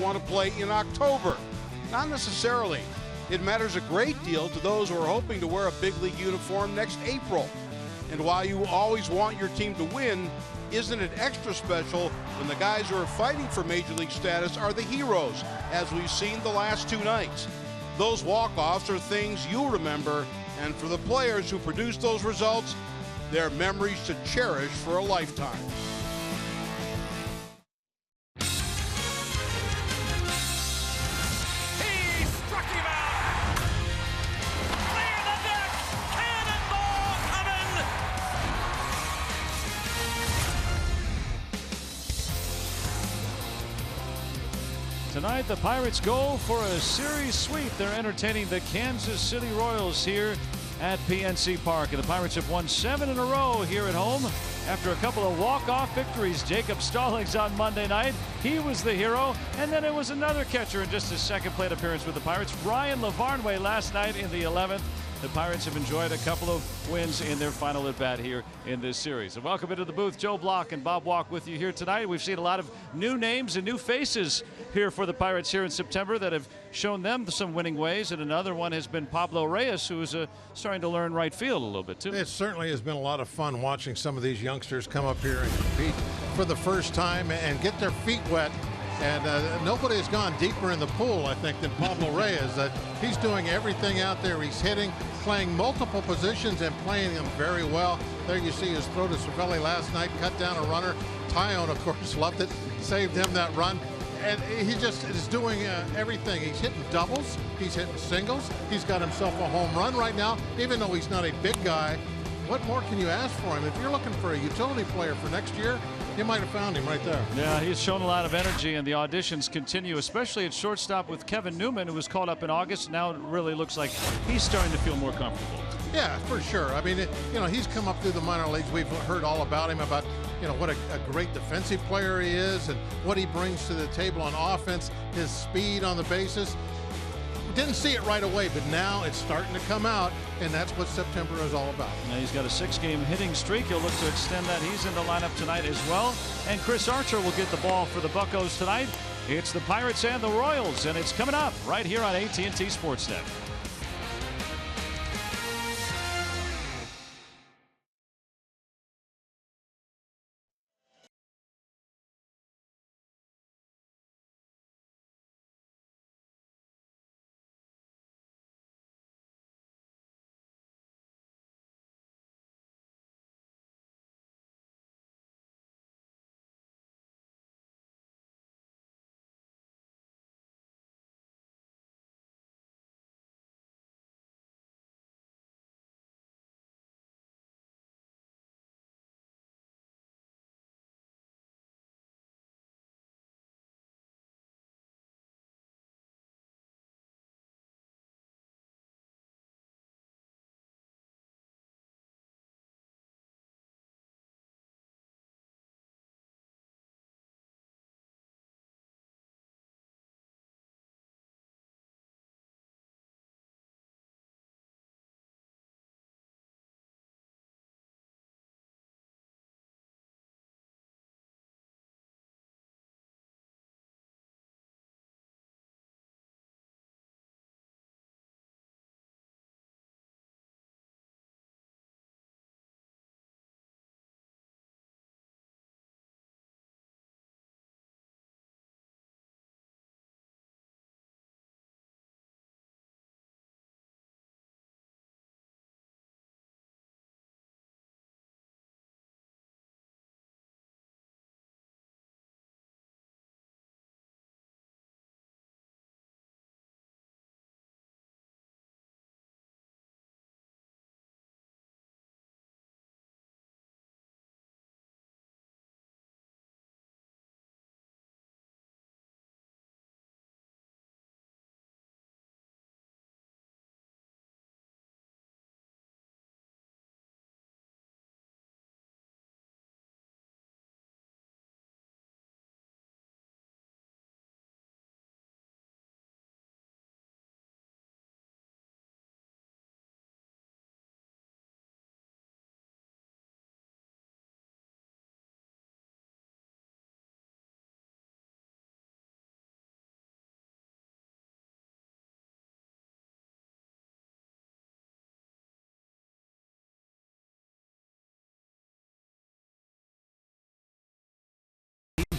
want to play in October. Not necessarily. It matters a great deal to those who are hoping to wear a big league uniform next April. And while you always want your team to win, isn't it extra special when the guys who are fighting for Major League status are the heroes, as we've seen the last 2 nights? Those walk-offs are things you'll remember, and for the players who produce those results, they're memories to cherish for a lifetime. Tonight, the Pirates go for a series sweep. They're entertaining the Kansas City Royals here at PNC Park. And the Pirates have won 7 in a row here at home after a couple of walk-off victories. Jacob Stallings on Monday night. He was the hero. And then it was another catcher in just his second plate appearance with the Pirates. Ryan Lavarnway last night in the 11th. The Pirates have enjoyed a couple of wins in their final at-bat here in this series. And welcome into the booth. Joe Block and Bob Walk with you here tonight. We've seen a lot of new names and new faces here for the Pirates here in September that have shown them some winning ways. And another one has been Pablo Reyes, who is starting to learn right field a little bit, too. It certainly has been a lot of fun watching some of these youngsters come up here and compete for the first time and get their feet wet. And nobody has gone deeper in the pool, I think, than Pablo Reyes. He's doing everything out there. He's hitting, playing multiple positions, and playing them very well. There you see his throw to Cervelli last night, cut down a runner. Tyone, of course, loved it, saved him that run. And he just is doing everything. He's hitting doubles, he's hitting singles. He's got himself a home run right now, even though he's not a big guy. What more can you ask for him? If you're looking for a utility player for next year, you might have found him right there. Yeah, he's shown a lot of energy, and the auditions continue, especially at shortstop with Kevin Newman, who was called up in August. Now it really looks like he's starting to feel more comfortable. Yeah, for sure. I mean, he's come up through the minor leagues. We've heard all about him, about, what a great defensive player he is and what he brings to the table on offense, his speed on the bases. Didn't see it right away, but now it's starting to come out, and that's what September is all about. Now he's got a 6-game hitting streak. He'll look to extend that. He's in the lineup tonight as well. And Chris Archer will get the ball for the Buccos tonight. It's the Pirates and the Royals, and it's coming up right here on AT&T Sportsnet.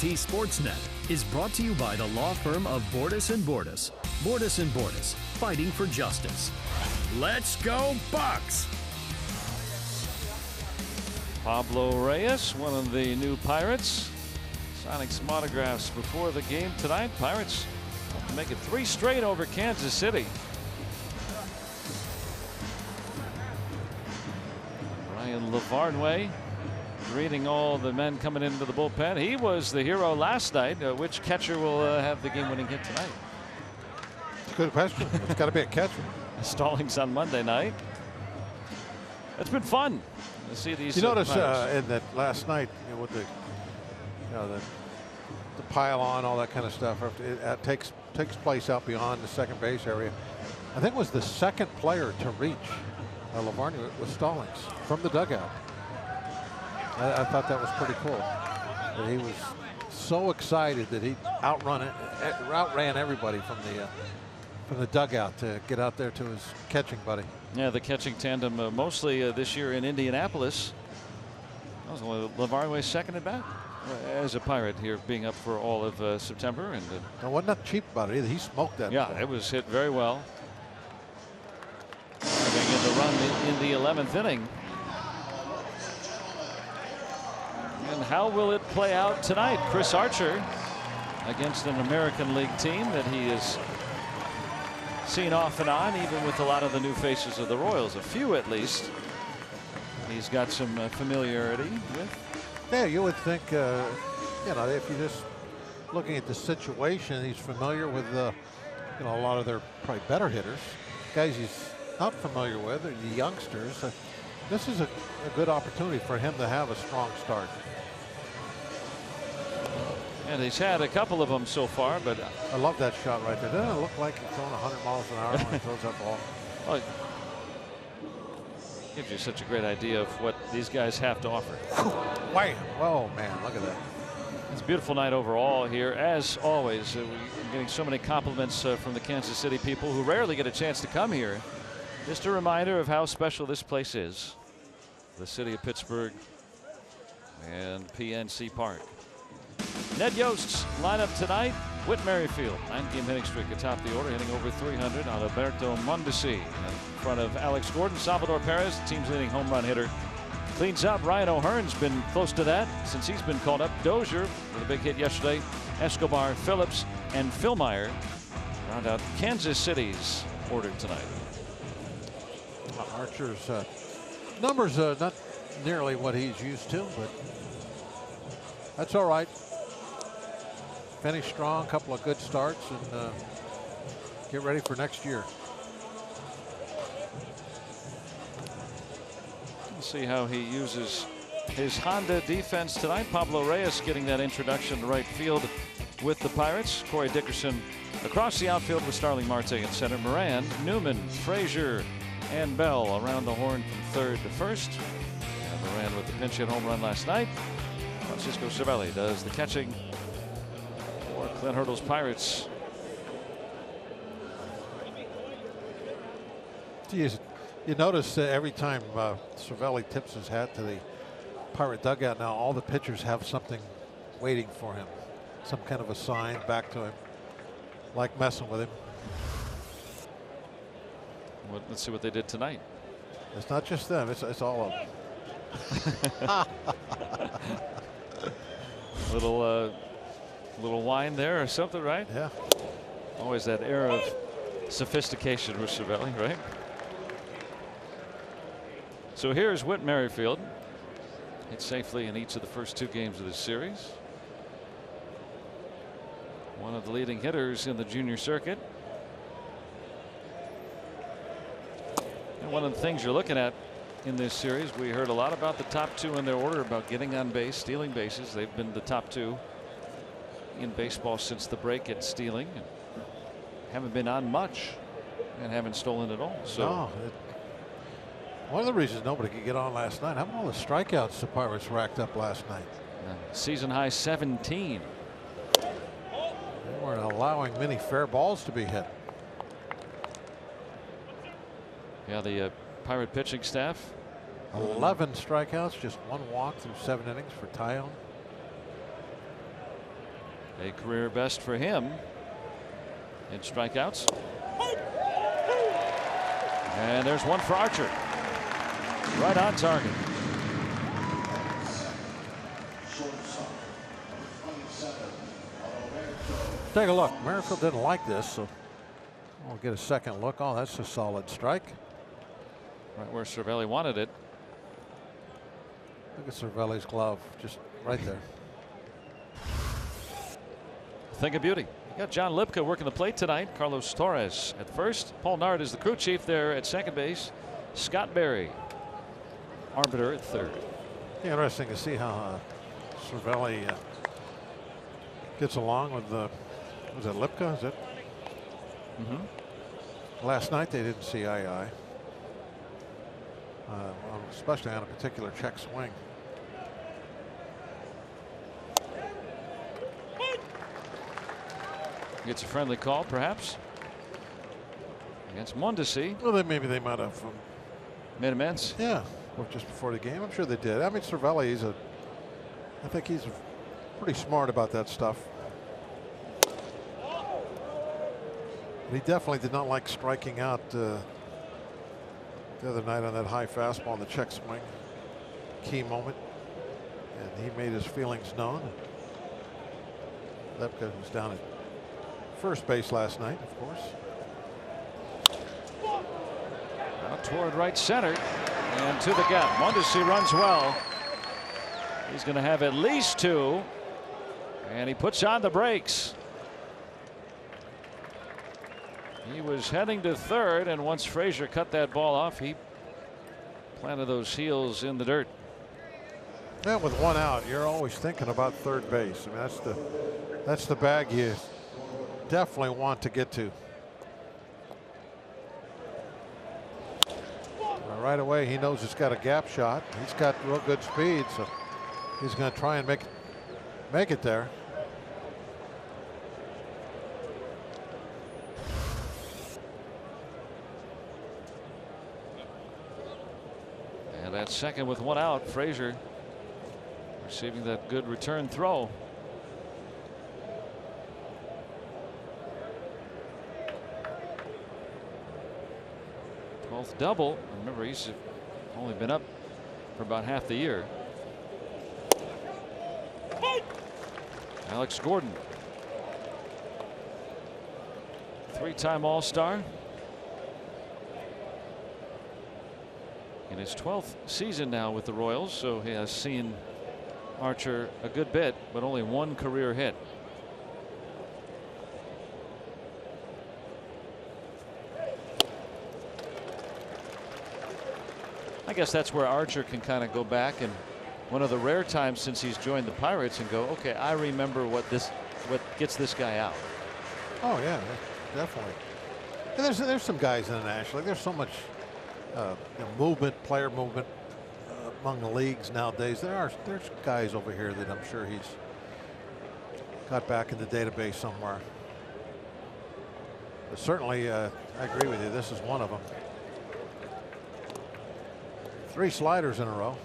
TNT Sportsnet is brought to you by the law firm of Bordas & Bordas. Bordas & Bordas, fighting for justice. Let's go Bucks! Pablo Reyes, one of the new Pirates, signing some autographs before the game tonight. Pirates make it 3 straight over Kansas City. Ryan Lavarnway greeting all the men coming into the bullpen. He was the hero last night. Which catcher will have the game-winning hit tonight? Good question. It's got to be a catcher. Stallings on Monday night. It's been fun to see these. You notice in that last night, with the the pile-on, all that kind of stuff, it takes place out beyond the second base area. I think it was the second player to reach Lavarnway was Stallings from the dugout. I thought that was pretty cool. That he was so excited that he outran everybody from the dugout to get out there to his catching buddy. Yeah, the catching tandem mostly this year in Indianapolis. That was only Lavarnway's second at bat as a Pirate here, being up for all of September. And wasn't that cheap about it either. He smoked that. Yeah, it was hit very well. Bringing in the run in the 11th inning. And how will it play out tonight? Chris Archer against an American League team that he has seen off and on, even with a lot of the new faces of the Royals, a few at least. He's got some familiarity with. Yeah, you would think, if you're just looking at the situation, he's familiar with a lot of their probably better hitters, guys he's not familiar with, or the youngsters. This is a good opportunity for him to have a strong start. And he's had a couple of them so far, but I love that shot right there. Doesn't it look like he's throwing 100 miles an hour when he throws that ball? Well, it gives you such a great idea of what these guys have to offer. Wham! Oh man, look at that. It's a beautiful night overall here, as always. We're getting so many compliments from the Kansas City people who rarely get a chance to come here. Just a reminder of how special this place is. The city of Pittsburgh and PNC Park. Ned Yost's lineup tonight. Whit Merrifield, 9-game hitting streak atop the order, hitting over 300 on Alberto Mondesi. In front of Alex Gordon, Salvador Perez, the team's leading home run hitter. Cleans up. Ryan O'Hearn's been close to that since he's been called up. Dozier with a big hit yesterday. Escobar, Phillips, and Philmeyer round out Kansas City's order tonight. Archer's numbers not nearly what he's used to, but that's all right. Finish strong, couple of good starts, and get ready for next year. We'll see how he uses his Honda defense tonight. Pablo Reyes getting that introduction to right field with the Pirates. Corey Dickerson across the outfield with Starling Marte in center. Moran, Newman, Frazier, and Bell around the horn from third to first. And Moran with the pinch hit home run last night. Francisco Cervelli does the catching for Clint Hurdle's Pirates. You notice every time Cervelli tips his hat to the Pirate dugout now, all the pitchers have something waiting for him. Some kind of a sign back to him, like messing with him. Well, let's see what they did tonight. It's not just them, it's all of them. Little wine there or something, right? Yeah. Always that air of sophistication with Cervelli, right? So here's Whit Merrifield. Hit safely in each of the first 2 games of this series. One of the leading hitters in the junior circuit. And one of the things you're looking at in this series, we heard a lot about the top 2 in their order, about getting on base, stealing bases. They've been the top 2 in baseball since the break at stealing. And haven't been on much and haven't stolen at all. So no, one of the reasons nobody could get on last night, how about all the strikeouts the Pirates racked up last night? Season high 17. They weren't allowing many fair balls to be hit. Yeah, the Pirate pitching staff. 11 strikeouts, just 1 walk through 7 innings for Tyone. A career best for him in strikeouts. And there's one for Archer. Right on target. Take a look. Manfred didn't like this, so we'll get a second look. Oh, that's a solid strike. Right where Cervelli wanted it. Look at Cervelli's glove, just right there. Thing of beauty. You got John Lipka working the plate tonight. Carlos Torres at first. Paul Nard is the crew chief there at second base. Scott Berry, arbiter at third. Yeah, interesting to see how Cervelli gets along with the. Was it Lipka? Is it? Last night they didn't see eye to eye. Especially on a particular check swing. Gets a friendly call, perhaps, against Mondesi. Well, then maybe they might have made amends. Yeah, or just before the game. I'm sure they did. I mean, Cervelli, I think he's pretty smart about that stuff. He definitely did not like striking out the other night on that high fastball in the check swing. Key moment. And he made his feelings known. Lepka was down at first base last night, of course. Out toward right center and to the gap. Mondesi runs well. He's going to have at least two. And he puts on the brakes. He was heading to third, and once Frazier cut that ball off, he planted those heels in the dirt. Yeah, with one out, you're always thinking about third base. I mean, that's the bag you definitely want to get to. Right away, he knows it's got a gap shot. He's got real good speed, so he's going to try and make it there. And at second with one out, Frazier receiving that good return throw. Double. Remember, he's only been up for about half the year. Alex Gordon, three-time All-Star. In his 12th season now with the Royals, so he has seen Archer a good bit, but only one career hit. I guess that's where Archer can kind of go back, and one of the rare times since he's joined the Pirates, and go, okay, I remember what gets this guy out. Oh yeah, definitely. And there's some guys in the National League. There's so much movement, player movement among the leagues nowadays. There's guys over here that I'm sure he's got back in the database somewhere. But certainly, I agree with you. This is one of them. 3 sliders in a row.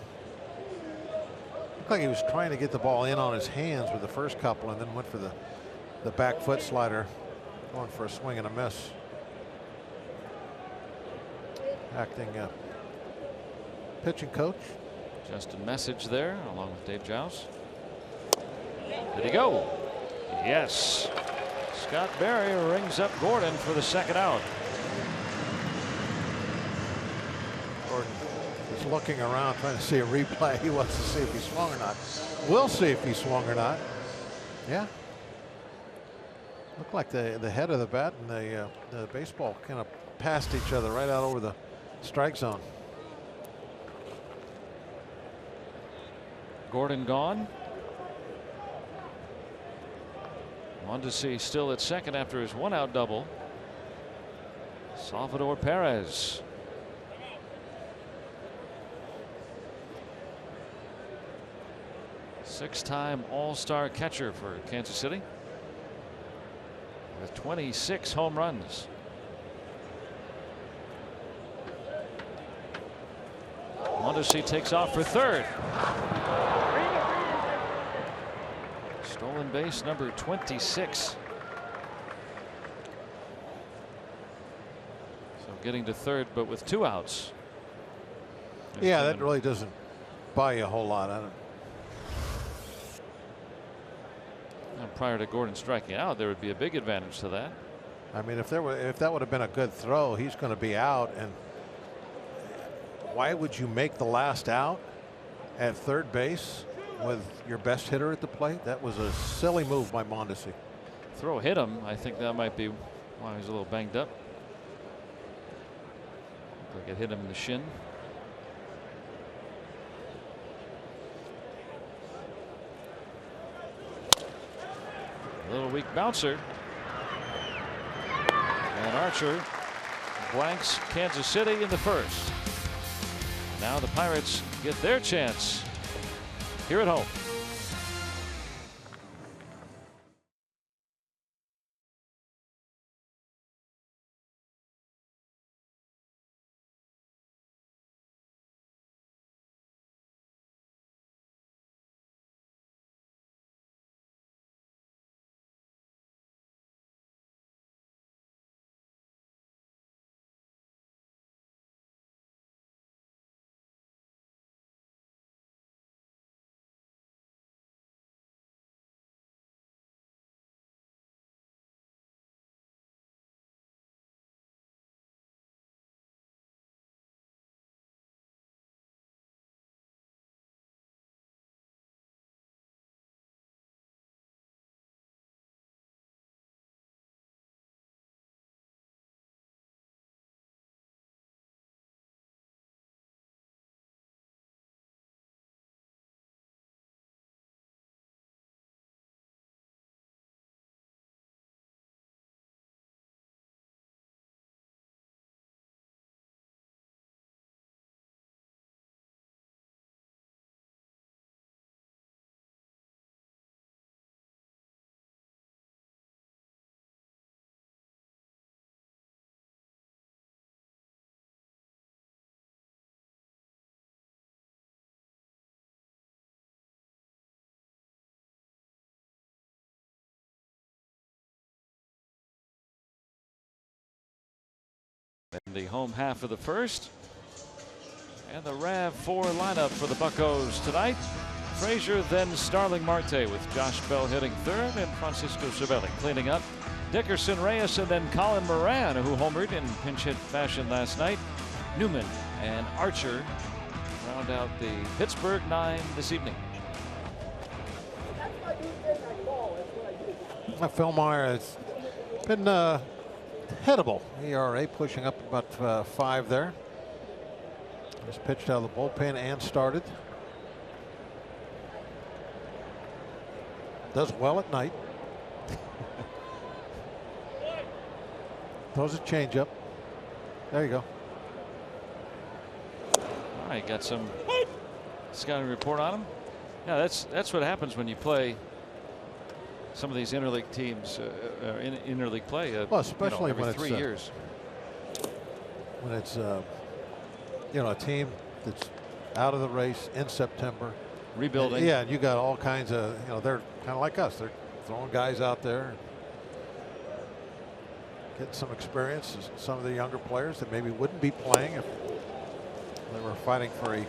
Looked like he was trying to get the ball in on his hands with the first couple, and then went for the back foot slider, going for a swing and a miss. Acting pitching coach. Justin Message there, along with Dave Joust. Did he go? Yes. Scott Berry rings up Gordon for the second out. Gordon is looking around, trying to see a replay. He wants to see if he swung or not. We'll see if he swung or not. Yeah. Looked like the head of the bat and the baseball kind of passed each other right out over the strike zone. Gordon gone. Mondesi still at second after his 1-out double. Salvador Perez. Six-time All-Star catcher for Kansas City with 26 home runs. Mondesi takes off for third. Stolen Stolen base number 26. So getting to third, but with 2 outs. Yeah, that really doesn't buy you a whole lot. I don't. And prior to Gordon striking out, there would be a big advantage to that. I mean, if that would have been a good throw, he's going to be out. And why would you make the last out at third base with your best hitter at the plate? That was a silly move by Mondesi. Throw hit him. I think that might be why he's a little banged up. Looked like it hit him in the shin. A little weak bouncer. And Archer blanks Kansas City in the first. Now the Pirates get their chance here at home. In the home half of the first. And the RAV4 lineup for the Buccos tonight. Frazier, then Starling Marte, with Josh Bell hitting third and Francisco Cervelli cleaning up. Dickerson, Reyes, and then Colin Moran, who homered in pinch hit fashion last night. Newman and Archer round out the Pittsburgh 9 this evening. Phil Meyer has been hittable. ERA pushing up about 5 there. He's pitched out of the bullpen and started. Does well at night. Throws a changeup. There you go. All right, got some scouting report on him. Yeah, that's what happens when you play some of these interleague teams, interleague play. Well, especially every when 3 it's years. When it's a team that's out of the race in September, rebuilding. Yeah, and you got all kinds of, they're kind of like us. They're throwing guys out there, getting some experience. Some of the younger players that maybe wouldn't be playing if they were fighting for a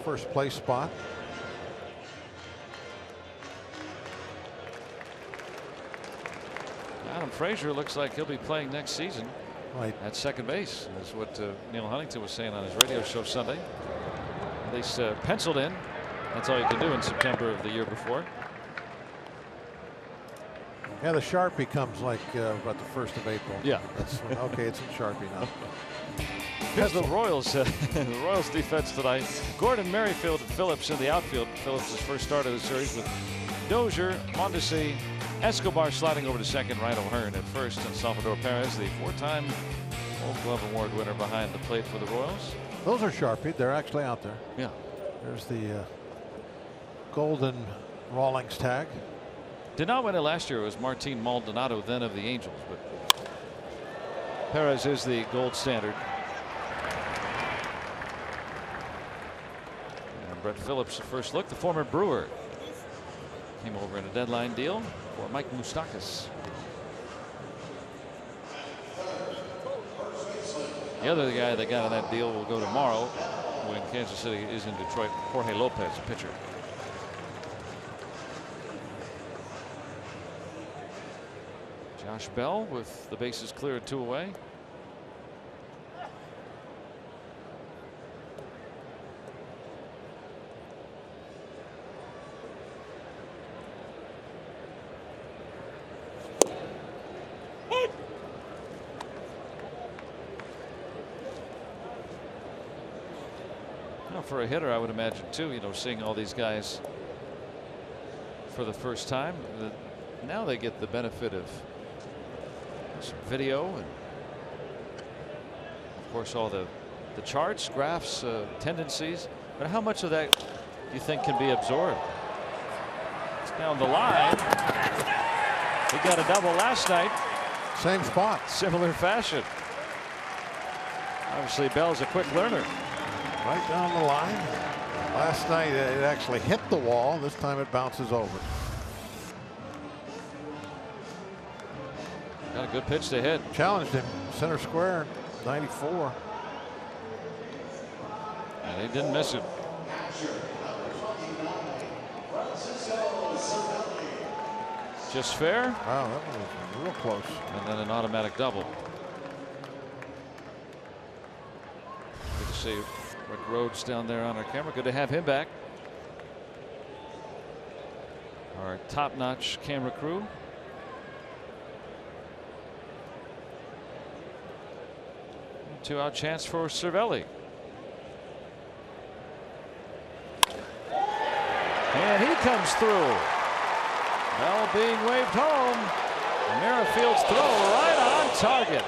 first place spot. Adam Frazier looks like he'll be playing next season. Right. At second base. That's what Neil Huntington was saying on his radio show Sunday. At least penciled in. That's all you can do in September of the year before. Yeah, the Sharpie comes like about the 1st of April. Yeah. That's okay, it's in Sharpie now. Here's the Royals. The Royals defense tonight. Gordon, Merrifield, and Phillips in the outfield. Phillips' first start of the series with Dozier, Mondesi, Escobar sliding over to second, Ryan O'Hearn at first, and Salvador Perez, the 4-time Gold Glove Award winner, behind the plate for the Royals. Those are Sharpie. They're actually out there. Yeah. There's the golden Rawlings tag. Did not win it last year. It was Martin Maldonado, then of the Angels, but Perez is the gold standard. And Brett Phillips, the first look, the former Brewer. Came over in a deadline deal for Mike Moustakas. The other guy that got on that deal will go tomorrow when Kansas City is in Detroit. Jorge Lopez, pitcher. Josh Bell with the bases cleared, 2 away. For a hitter, I would imagine too, you know, seeing all these guys for the first time, now they get the benefit of some video and of course all the charts, graphs, tendencies. But how much of that do you think can be absorbed? It's down the line. He got a double last night. Same spot. Similar fashion. Obviously Bell's a quick learner. Right down the line. Last night it actually hit the wall. This time it bounces over. Got a good pitch to hit. Challenged him center square, 94. And he didn't miss it. Just fair. Wow, that was real close. And then an automatic double. Good to see Rick Rhodes down there on our camera. Good to have him back. Our top-notch camera crew. Two-out chance for Cervelli. And he comes through. Bell being waved home. Merrifield's throw right on target.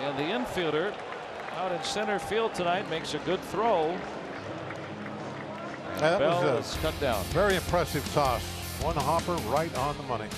And the infielder out in center field tonight makes a good throw. That Bell was is cut down. Very impressive toss. One hopper right on the money.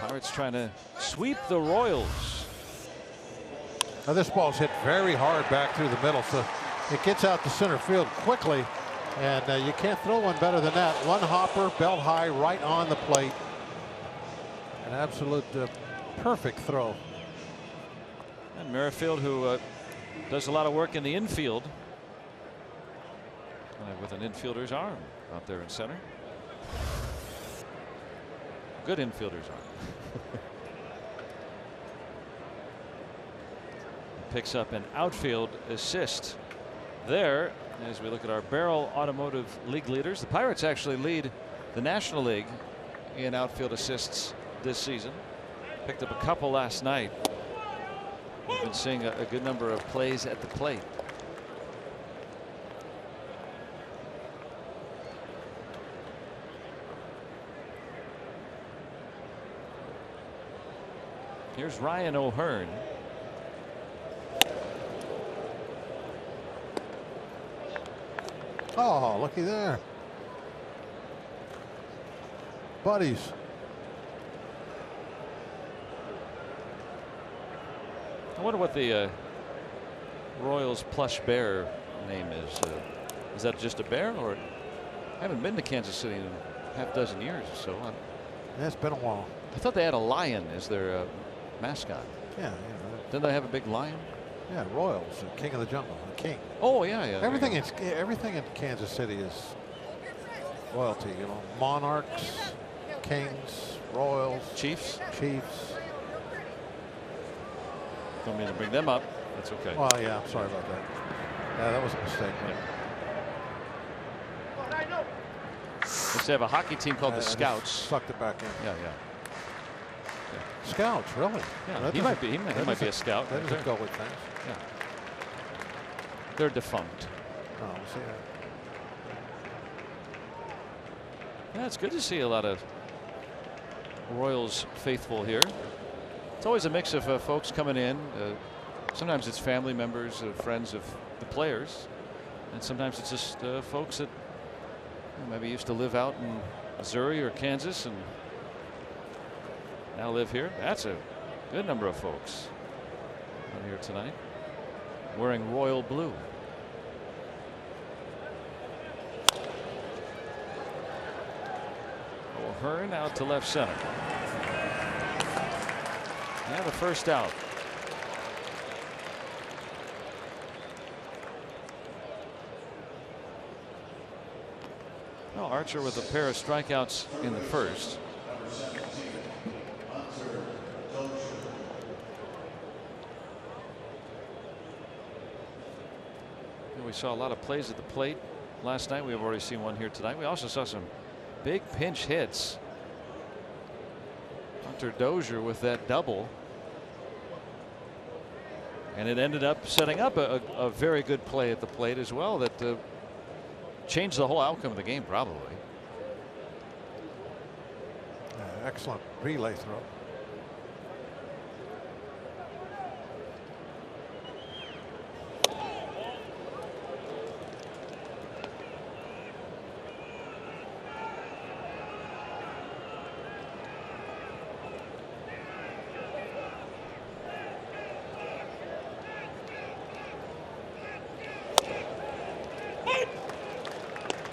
Pirates trying to sweep the Royals. Now this ball's hit very hard back through the middle, so it gets out to center field quickly, and you can't throw one better than that. One hopper, belt high, right on the plate. An absolute perfect throw. And Merrifield, who does a lot of work in the infield, with an infielder's arm out there in center. Good infielder's arm. Picks up an outfield assist there as we look at our Barrel Automotive League leaders. The Pirates actually lead the National League in outfield assists this season. Picked up a couple last night. We've been seeing a good number of plays at the plate. Here's Ryan O'Hearn. Oh, looky there. Buddies. I wonder what the Royals plush bear name is. Is that just a bear, or I haven't been to Kansas City in a half dozen years or so. Yeah, it's been a while. I thought they had a lion as their mascot. Yeah. Didn't they have a big lion? Yeah, Royals, the king of the jungle, the king. Oh yeah, yeah. Everything in Kansas City is royalty. You know, monarchs, kings, royals, Chiefs. chiefs. Don't mean to bring them up. That's okay. Well, yeah, I'm sorry about that. Yeah, that was a mistake. They have a hockey team called the Scouts. Sucked it back in. Yeah. Scouts, really? Yeah, Well, he might be a scout. That doesn't go with things. Yeah. They're defunct. Oh, see that. Yeah, it's good to see a lot of Royals faithful here. It's always a mix of folks coming in. Sometimes it's family members, friends of the players, and sometimes it's just folks that maybe used to live out in Missouri or Kansas and now live here. That's a good number of folks out here tonight wearing royal blue. O'Hearn out to left center. Yeah, the first out. Well, Archer with a pair of strikeouts in the first. We saw a lot of plays at the plate last night. We've already seen one here tonight. We also saw some big pinch hits. Hunter Dozier with that double. And it ended up setting up a very good play at the plate as well that changed the whole outcome of the game, probably. Excellent relay throw.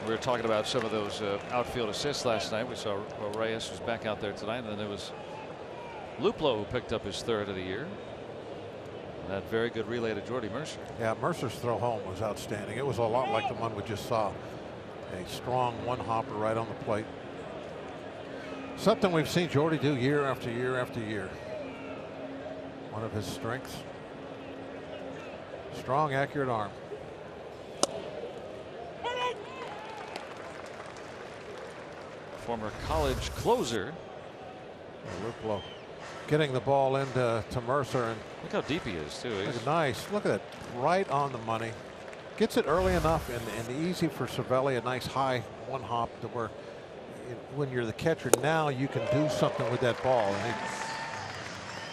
We were talking about some of those outfield assists last night. We saw Reyes was back out there tonight, and then there was Luplow who picked up his third of the year. And that very good relay to Jordy Mercer. Yeah, Mercer's throw home was outstanding. It was a lot like the one we just saw. A strong one hopper right on the plate. Something we've seen Jordy do year after year after year. One of his strengths. Strong, accurate arm. Former college closer. Luplow getting the ball into Mercer, and look how deep he is too. nice. Look at that, right on the money. Gets it early enough and easy for Cervelli. A nice high one hop to where when you're the catcher now you can do something with that ball. And he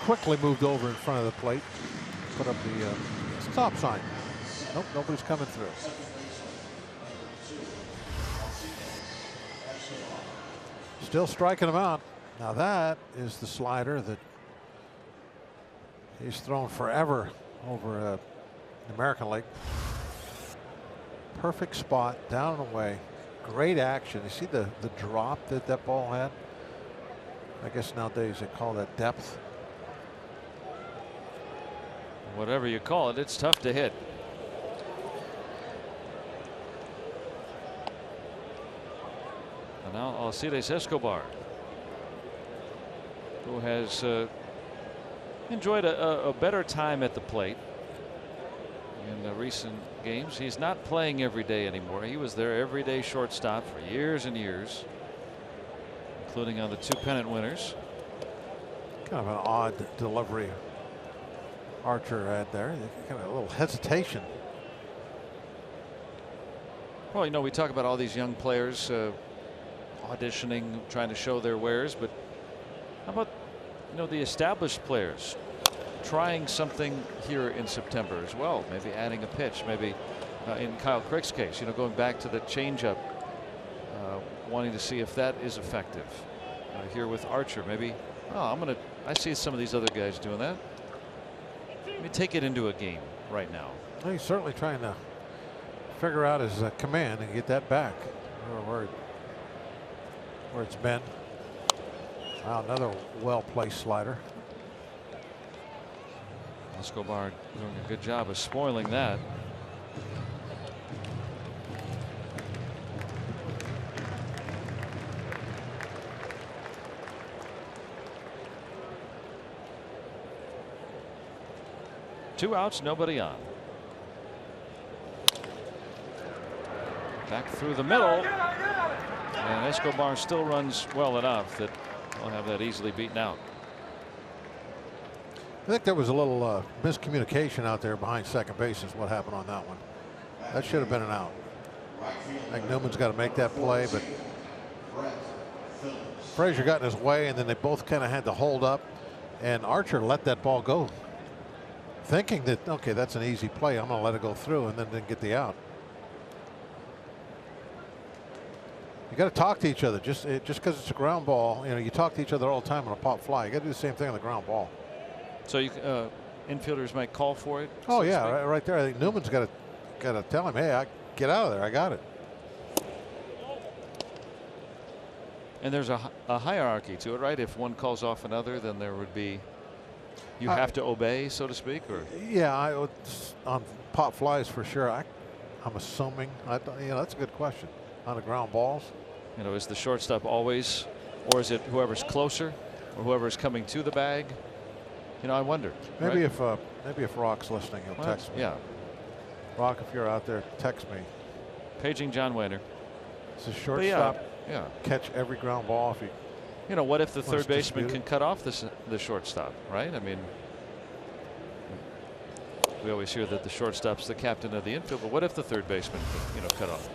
quickly moved over in front of the plate, put up the stop sign. Nope, nobody's coming through. Still striking him out. Now that is the slider that he's thrown forever over the American League. Perfect spot, down and away. Great action. You see the drop that ball had? I guess nowadays they call that depth. Whatever you call it, it's tough to hit. And now Alcides Escobar, who has enjoyed a better time at the plate in the recent games. He's not playing every day anymore. He was their everyday shortstop for years and years, including on the 2 pennant winners. Kind of an odd delivery Archer had there. Kind of a little hesitation. Well, you know, we talk about all these young players auditioning, trying to show their wares, but how about the established players trying something here in September as well. Maybe adding a pitch, maybe in Kyle Crick's case, going back to the changeup, wanting to see if that is effective. Here with Archer, maybe. I see some of these other guys doing that. Let me take it into a game right now. Well, he's certainly trying to figure out his command and get that back where it's been. Wow, another well-placed slider. Escobar doing a good job of spoiling that. Two outs, nobody on. Back through the middle. And Escobar still runs well enough that we'll have that easily beaten out. I think there was a little miscommunication out there behind second base is what happened on that one. That should have been an out. I think Newman's got to make that play, but Frazier got in his way, and then they both kind of had to hold up, and Archer let that ball go, thinking that, okay, that's an easy play, I'm going to let it go through, and then didn't get the out. You got to talk to each other. Just because it's a ground ball, you talk to each other all the time on a pop fly. You got to do the same thing on the ground ball. So infielders might call for it. Oh yeah, right there. I think Newman's got to tell him, hey, get out of there. I got it. And there's a hierarchy to it, right? If one calls off another, then there would be, you have to obey, so to speak, or? Yeah, on pop flies for sure. I'm assuming. That's a good question. On the ground balls. Is the shortstop always, or is it whoever's closer, or whoever's coming to the bag? I wonder. Maybe right? if Rock's listening, he'll text me. Yeah. Rock, if you're out there, text me. Paging John Wayner. It's a shortstop. Yeah. Catch every ground ball if he. What if the third baseman can cut off the shortstop, right? I mean, we always hear that the shortstop's the captain of the infield, but what if the third baseman can, cut off?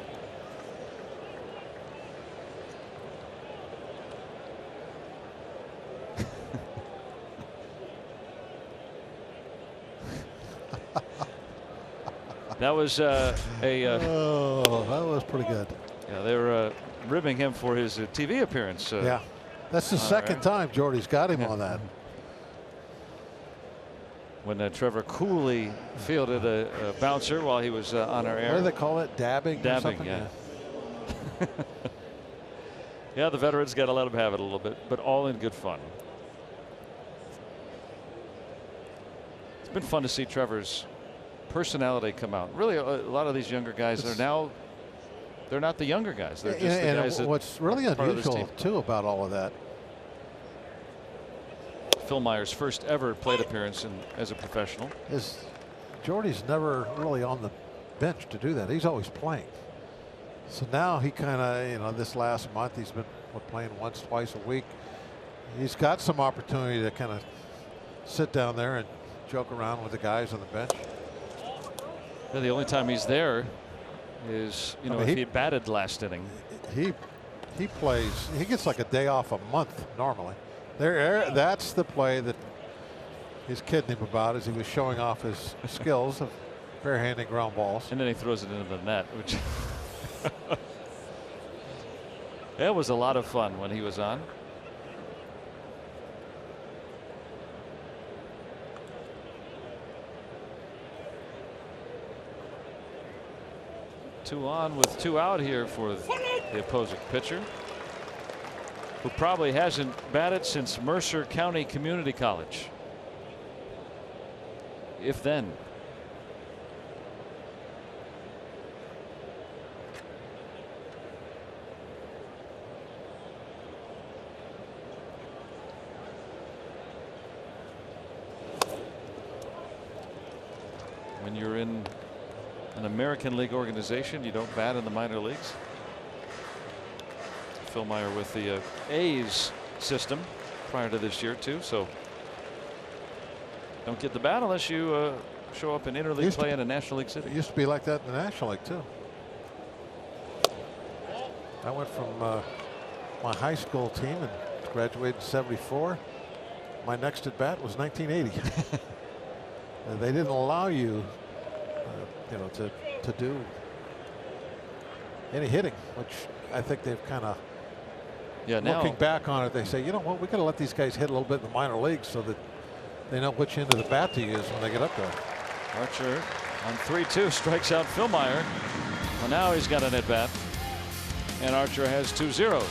That was oh, that was pretty good. Yeah, they were ribbing him for his TV appearance. Yeah, that's the second time Jordy's got him on that. When Trevor Cooley fielded a bouncer while he was on our air. What do they call it? Dabbing? Dabbing, yeah. Yeah, the veterans got to let him have it a little bit, but all in good fun. It's been fun to see Trevor's personality come out. Really, a lot of these younger guys are now, they're not the younger guys. They're just the guys that what's really unusual too about all of that. Phil Myers' first ever plate appearance as a professional. Is Jordy's never really on the bench to do that. He's always playing. So now he kind of, this last month he's been playing once, twice a week. He's got some opportunity to kind of sit down there and joke around with the guys on the bench. Yeah, the only time he's there is, if he batted last inning. He plays. He gets like a day off a month normally. That's the play that he's kidding him about, as he was showing off his skills of bare-handing ground balls. And then he throws it into the net, which it was a lot of fun when he was on. Two on with two out here for the opposing pitcher, who probably hasn't batted since Mercer County Community College, if then. When you're in an American League organization, you don't bat in the minor leagues. Phil Meyer with the A's system prior to this year too, so don't get the bat unless you show up in interleague play in a National League city. It used to be like that in the National League too. I went from my high school team and graduated in '74. my next at bat was 1980. And they didn't allow you, you know, to do any hitting, which I think they've kind of, looking back on it, they say, you know what, we got to let these guys hit a little bit in the minor leagues so that they know which end of the bat to use when they get up there. Archer on 3-2 strikes out Philmeyer. Well, now he's got an at bat, and Archer has 2 zeros.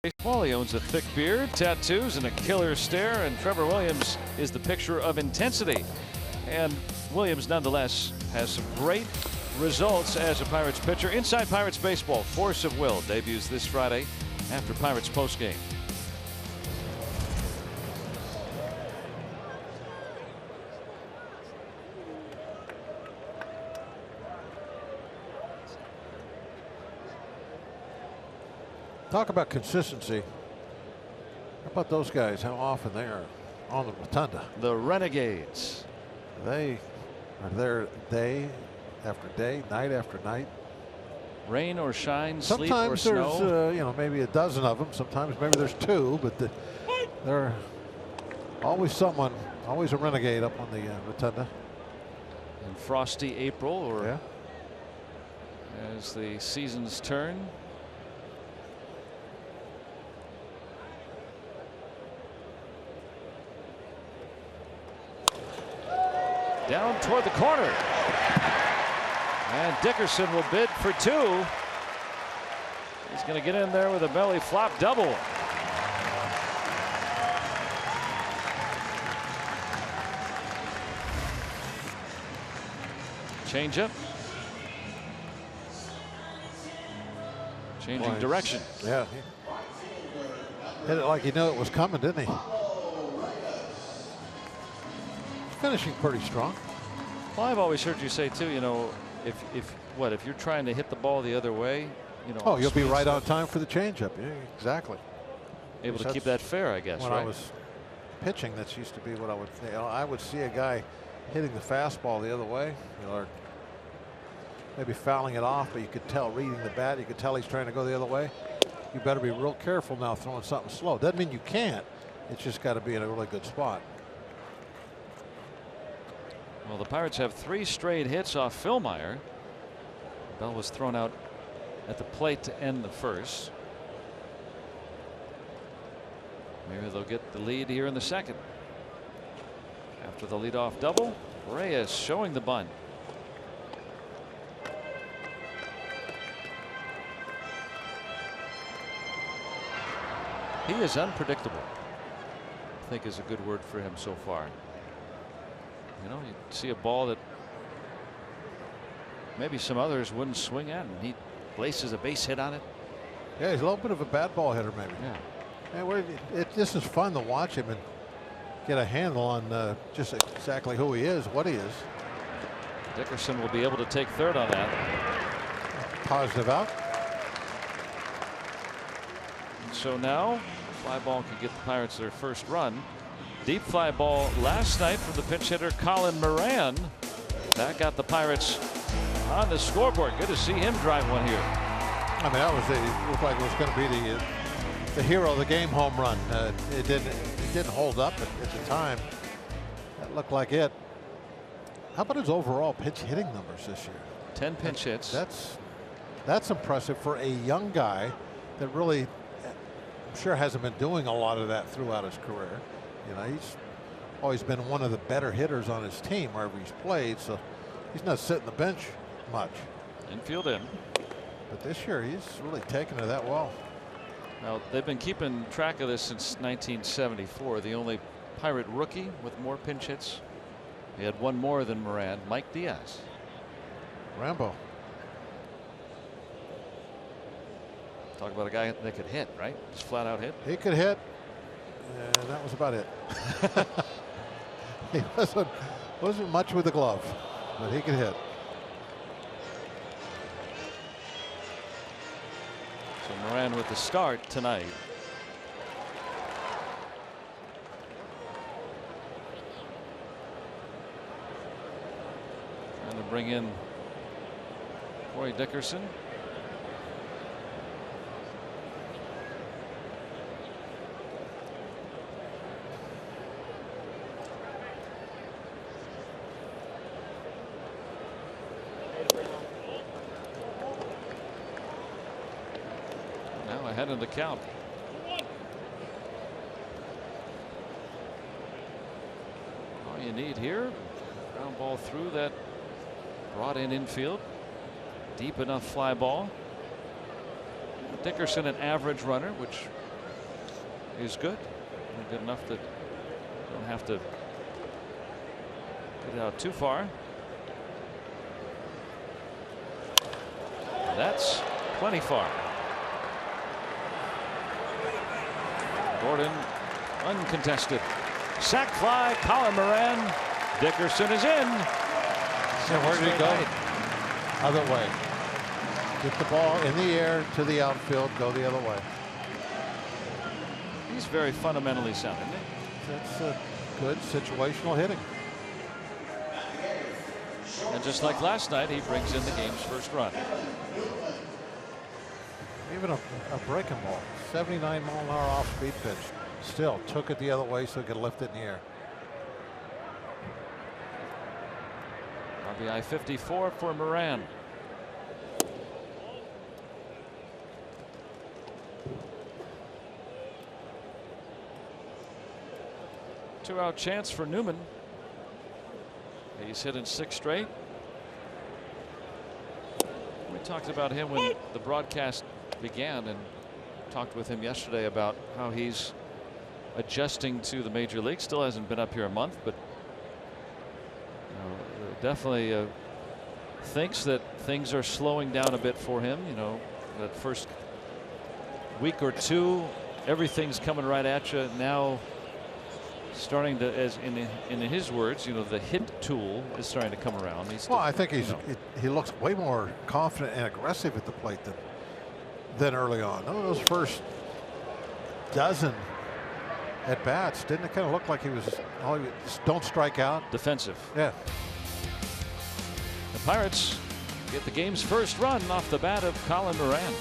Baseball, he owns a thick beard, tattoos, and a killer stare, and Trevor Williams is the picture of intensity. And Williams, nonetheless, has some great results as a Pirates pitcher. Inside Pirates Baseball, Force of Will debuts this Friday after Pirates postgame. Talk about consistency. How about those guys? How often they are on the rotunda? The Renegades. They are there day after day, night after night. Rain or shine, sleep sometimes or there's snow. you know, maybe a dozen of them. Sometimes maybe there's 2, but they're always someone, always a renegade up on the rotunda. In frosty April, or as the seasons turn. Down toward the corner. And Dickerson will bid for 2. He's going to get in there with a belly flop double. Changeup. Changing direction. Yeah. He hit it like he knew it was coming, didn't he? Finishing pretty strong. Well, I've always heard you say too, you know, if you're trying to hit the ball the other way, you know. Oh, you'll be right on time for the changeup. Yeah, exactly. Able to keep that fair, I guess. When right? I was pitching, that used to be what I would. You know, I would see a guy hitting the fastball the other way, you know, or maybe fouling it off, but you could tell reading the bat, you could tell he's trying to go the other way. You better be real careful now throwing something slow. Doesn't mean you can't. It's just got to be in a really good spot. Well, the Pirates have 3 straight hits off Philmeyer. Bell was thrown out at the plate to end the first. Maybe they'll get the lead here in the second. After the leadoff double, Reyes showing the bunt. He is unpredictable, I think is a good word for him so far. You know, you see a ball that maybe some others wouldn't swing at, and he Places a base hit on it. Yeah, he's a little bit of a bad ball hitter, maybe. Yeah. And this is fun to watch him and get a handle on just exactly who he is, what he is. Dickerson will be able to take third on that. Positive out. And so now fly ball can get the Pirates their first run. Deep fly ball last night from the pinch hitter Colin Moran. That got the Pirates on the scoreboard. Good to see him drive one here. I mean, that was it looked like it was going to be the hero of the game home run. It didn't hold up at the time. That looked like it. How about his overall pitch hitting numbers this year? 10 pinch hits. That's impressive for a young guy that really, I'm sure, hasn't been doing a lot of that throughout his career. You know, he's always been one of the better hitters on his team wherever he's played, so he's not sitting the bench much. Infield in. But this year he's really taken to that well. Now they've been keeping track of this since 1974. The only Pirate rookie with more pinch hits. He had one more than Moran, Mike Diaz. Rambo. Talk about a guy that could hit, right? Just flat out hit. He could hit, and that was about it. He wasn't much with the glove, but he could hit. So Moran with the start tonight. Trying to bring in Corey Dickerson. Now ahead in the count. All you need here, ground ball through that brought in infield. Deep enough fly ball. Dickerson an average runner, which is good. Good enough that you don't have to get it out too far. That's plenty far. Gordon uncontested. Sac fly, Colin Moran. Dickerson is in. And where did he go? Other way. Get the ball in the air to the outfield, go the other way. He's very fundamentally sound, isn't he? That's a good situational hitting. And just like last night, he brings in the game's first run. Even a breaking ball, 79 mile an hour off speed pitch, still took it the other way so he could lift it in the air. RBI 54 for Moran. Two-out chance for Newman. He's hit in 6 straight. We talked about him when the broadcast began and talked with him yesterday about how he's adjusting to the major league. Still hasn't been up here a month, but definitely thinks that things are slowing down a bit for him. You know, that first week or two, everything's coming right at you. Now starting to, as in his words, you know, the hit tool is starting to come around. Well, I think he looks way more confident and aggressive at the plate than early on. Those first dozen at bats, didn't it kind of look like he was just don't strike out? Defensive. Yeah. The Pirates get the game's first run off the bat of Colin Moran.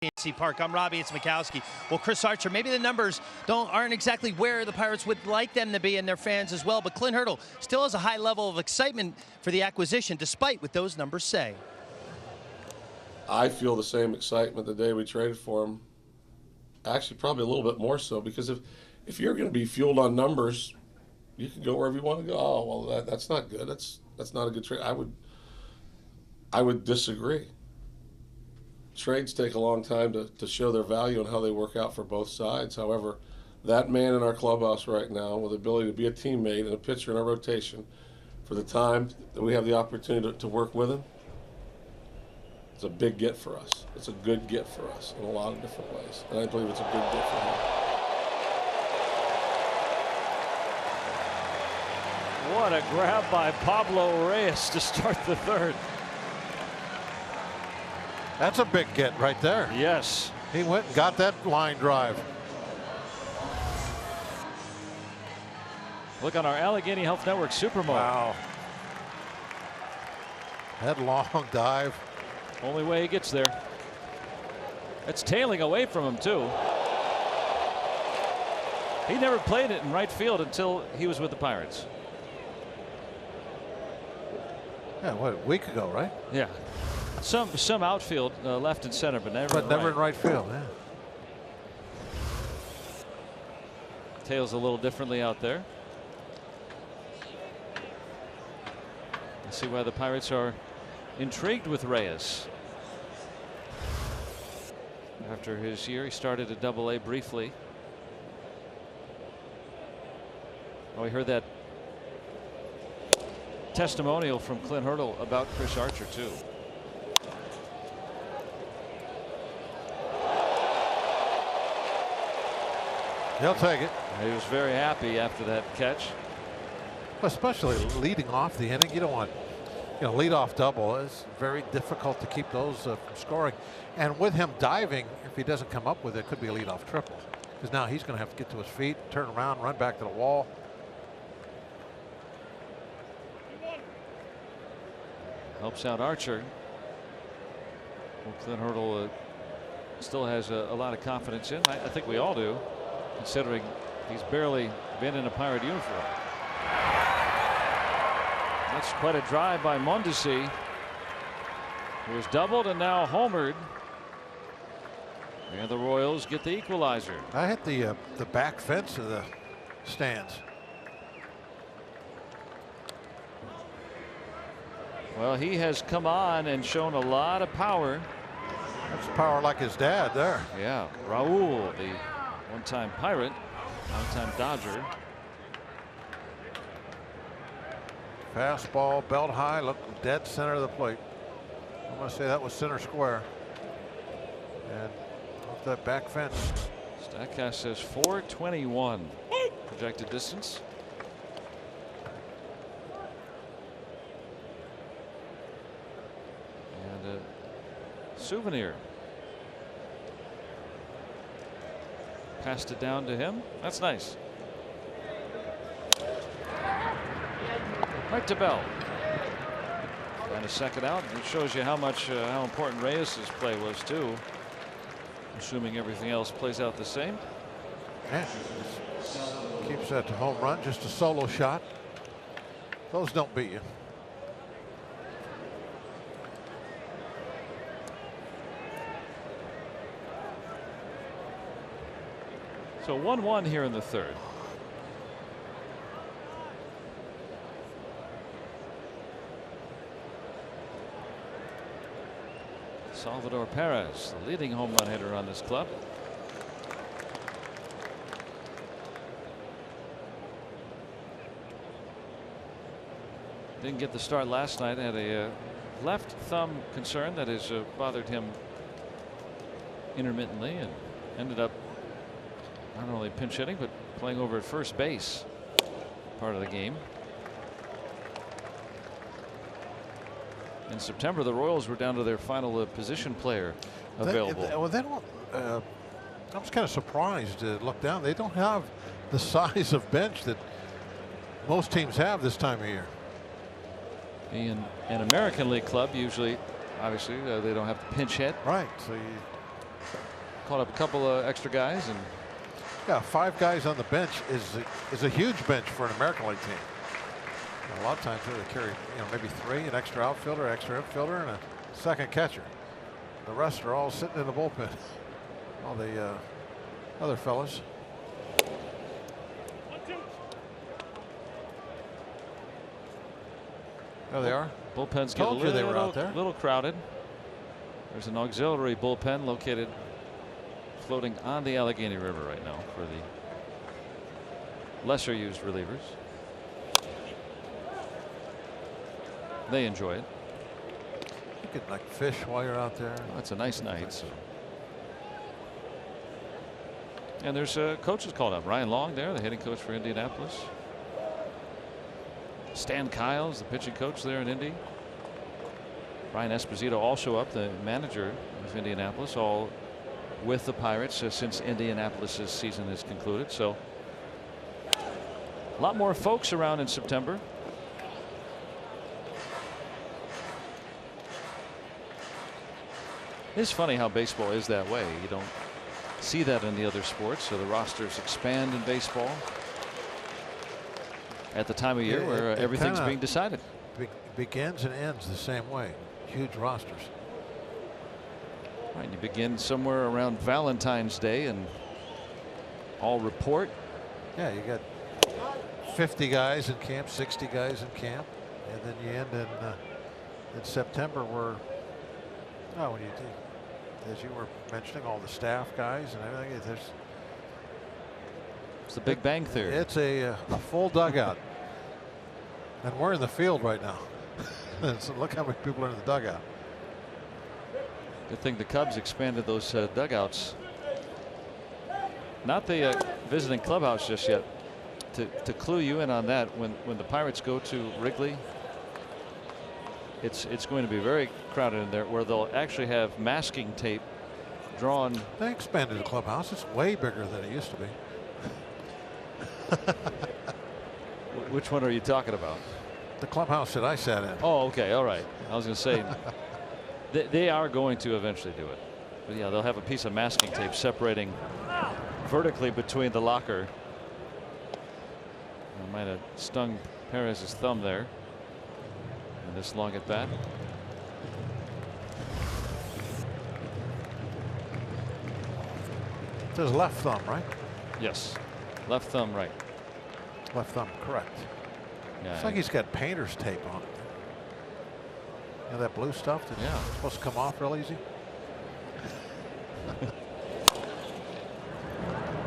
PNC Park. I'm Robbie. It's Mikowski. Well, Chris Archer, maybe the numbers aren't exactly where the Pirates would like them to be, and their fans as well. But Clint Hurdle still has a high level of excitement for the acquisition, despite what those numbers say. I feel the same excitement the day we traded for him. Actually, probably a little bit more so, because if you're going to be fueled on numbers, you can go wherever you want to go. Oh, well, that's not good. That's not a good trade. I would disagree. Trades take a long time to show their value and how they work out for both sides. However, that man in our clubhouse right now, with the ability to be a teammate and a pitcher in our rotation, for the time that we have the opportunity to work with him, it's a big get for us. It's a good get for us in a lot of different ways. And I believe it's a good get for him. What a grab by Pablo Reyes to start the third. That's a big get right there. Yes. He went and got that line drive. Look on our Allegheny Health Network Super Mode. Wow. That long dive. Only way he gets there. It's tailing away from him, too. He never played it in right field until he was with the Pirates. Yeah, what, a week ago, right? Yeah. Some outfield, left and center, but never in right field. Yeah. Tails a little differently out there. Let's see why the Pirates are intrigued with Reyes. After his year, he started at Double-A briefly. Oh, we heard that testimonial from Clint Hurdle about Chris Archer, too. He'll take it. He was very happy after that catch. Especially leading off the inning. You don't want, lead off double. It's very difficult to keep those from scoring. And with him diving, if he doesn't come up with it, it could be a leadoff triple. Because now he's going to have to get to his feet, turn around, run back to the wall. Helps out Archer. Well, Clint Hurdle still has a lot of confidence in. I think we all do, considering he's barely been in a Pirate uniform. That's quite a drive by Mondesi, who was doubled and now homered. And the Royals get the equalizer. I hit the back fence of the stands. Well, he has come on and shown a lot of power. That's power like his dad there. Yeah, Raul, the one-time Pirate, one-time Dodger. Fastball, belt high, look dead center of the plate. I'm going to say that was center square. And off that back fence. Statcast says 421 projected distance. And a souvenir. Passed it down to him. That's nice. Right to Bell. And a second out. It shows you how important Reyes' play was too. Assuming everything else plays out the same. Yeah. Keeps that to home run. Just a solo shot. Those don't beat you. So 1-1 here in the third. Salvador Perez, the leading home run hitter on this club. Didn't get the start last night. Had a left thumb concern that has bothered him intermittently, and ended up not only pinch hitting but playing over at first base part of the game. In September, the Royals were down to their final position player available. I was kind of surprised to look down. They don't have the size of bench that most teams have this time of year. In an American League club, usually, obviously, they don't have to pinch hit. Right. So Called up a couple of extra guys, and Yeah, 5 guys on the bench is a huge bench for an American League team. A lot of times they carry, maybe 3, an extra outfielder, extra infielder, and a second catcher. The rest are all sitting in the bullpen. All the other fellas. There they are. Bullpens get a Told you they were out there. little crowded. There's an auxiliary bullpen located floating on the Allegheny River right now for the lesser used relievers. They enjoy it. You can like fish while you're out there. Well, it's a nice night. So. And there's coaches called up. Ryan Long there, the hitting coach for Indianapolis. Stan Kiles, the pitching coach there in Indy. Ryan Esposito also up, the manager of Indianapolis, all with the Pirates since Indianapolis' season is concluded. So a lot more folks around in September. It's funny how baseball is that way. You don't see that in the other sports. So the rosters expand in baseball at the time of year where everything's being decided. Begins and ends the same way. Huge rosters. Right, you begin somewhere around Valentine's Day and all report. Yeah, you got 50 guys in camp, 60 guys in camp, and then you end in September where, when you do, as you were mentioning, all the staff guys and everything. It's the Big Bang Theory. It's a full dugout, and we're in the field right now. So look how many people are in the dugout. Good thing the Cubs expanded those dugouts. Not the visiting clubhouse just yet. To clue you in on that, when the Pirates go to Wrigley, it's going to be very crowded in there, where they'll actually have masking tape drawn. They expanded the clubhouse. It's way bigger than it used to be. Which one are you talking about? The clubhouse that I sat in. Oh, okay, all right. I was going to say they are going to eventually do it. But yeah, they'll have a piece of masking tape separating vertically between the locker. I might have stung Perez's thumb there in this long at bat. It says left thumb, right? Yes, left thumb right. Left thumb, correct. Yeah, it's like he's got painter's tape on it. You know that blue stuff that's supposed to come off real easy?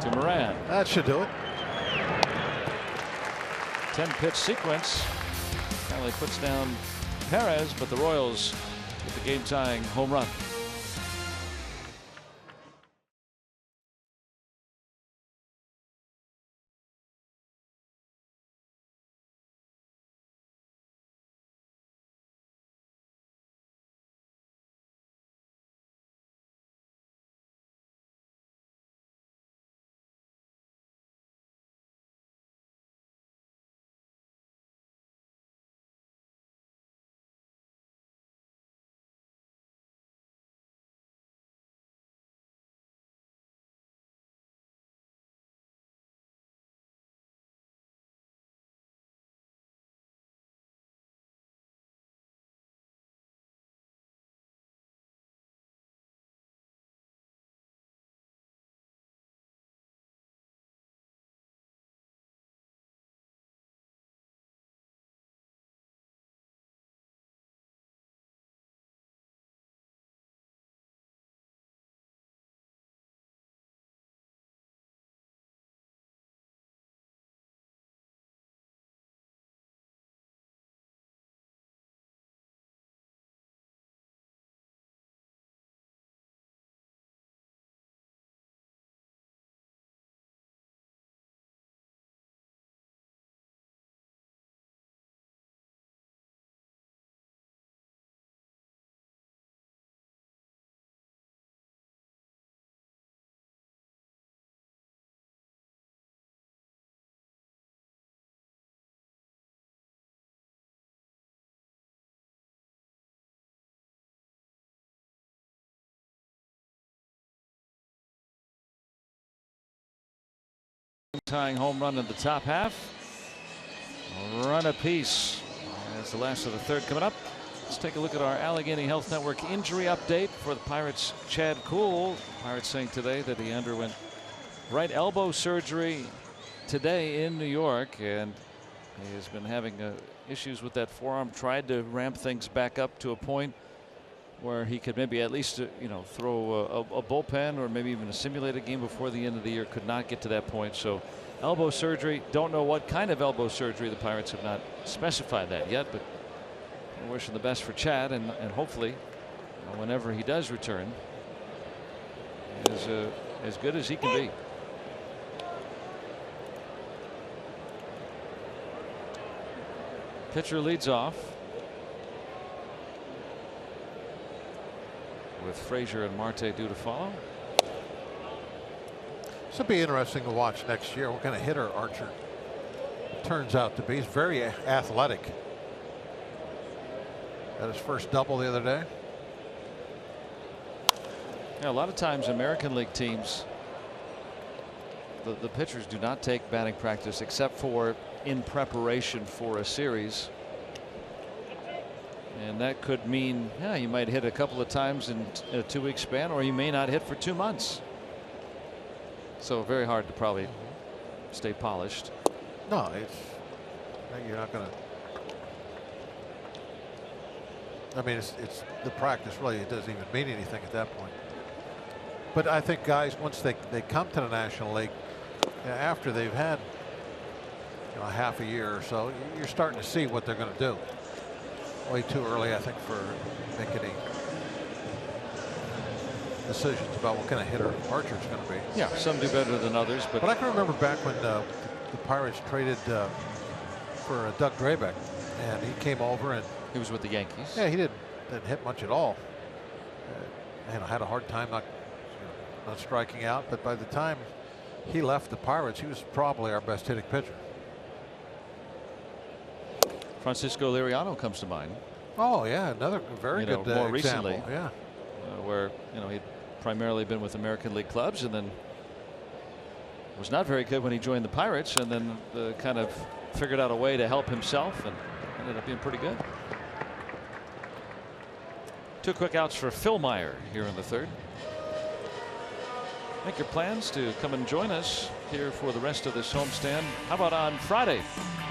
To Moran. That should do it. 10-pitch sequence. Finally puts down Perez, but the Royals with the game-tying home run. tying home run in the top half. Run apiece. That's the last of the third coming up. Let's take a look at our Allegheny Health Network injury update for the Pirates. Chad Kuhl. Pirates saying today that he underwent right elbow surgery today in New York, and he has been having issues with that forearm. Tried to ramp things back up to a point where he could maybe at least throw a bullpen or maybe even a simulated game before the end of the year. Could not get to that point. So elbow surgery. Don't know what kind of elbow surgery. The Pirates have not specified that yet, but we're wishing the best for Chad, and hopefully whenever he does return is as good as he can be. Pitcher leads off with Frazier and Marte due to follow. This will be interesting to watch next year. What kind of hitter Archer turns out to be. He's very athletic. Got his first double the other day. Yeah, a lot of times American League teams, the pitchers do not take batting practice except for in preparation for a series. And that could mean, yeah, you might hit a couple of times in a 2-week span, or you may not hit for 2 months. So very hard to probably stay polished. No, you're not going to. I mean, it's the practice really. It doesn't even mean anything at that point. But I think guys, once they come to the National League, after they've had a half a year or so, you're starting to see what they're going to do. Way too early, I think, for making any decisions about what kind of hitter Archer's going to be. Yeah, some do better than others, but I can remember back when the Pirates traded for Doug Drabeck, and he came over and he was with the Yankees. Yeah, he didn't hit much at all. Had a hard time not striking out, but by the time he left the Pirates, he was probably our best hitting pitcher. Francisco Liriano comes to mind. Oh yeah, another very good more example. recently, yeah, where he'd primarily been with American League clubs, and then was not very good when he joined the Pirates, and then kind of figured out a way to help himself and ended up being pretty good. 2 quick outs for Phil Meyer here in the third. Make your plans to come and join us here for the rest of this homestand. How about on Friday?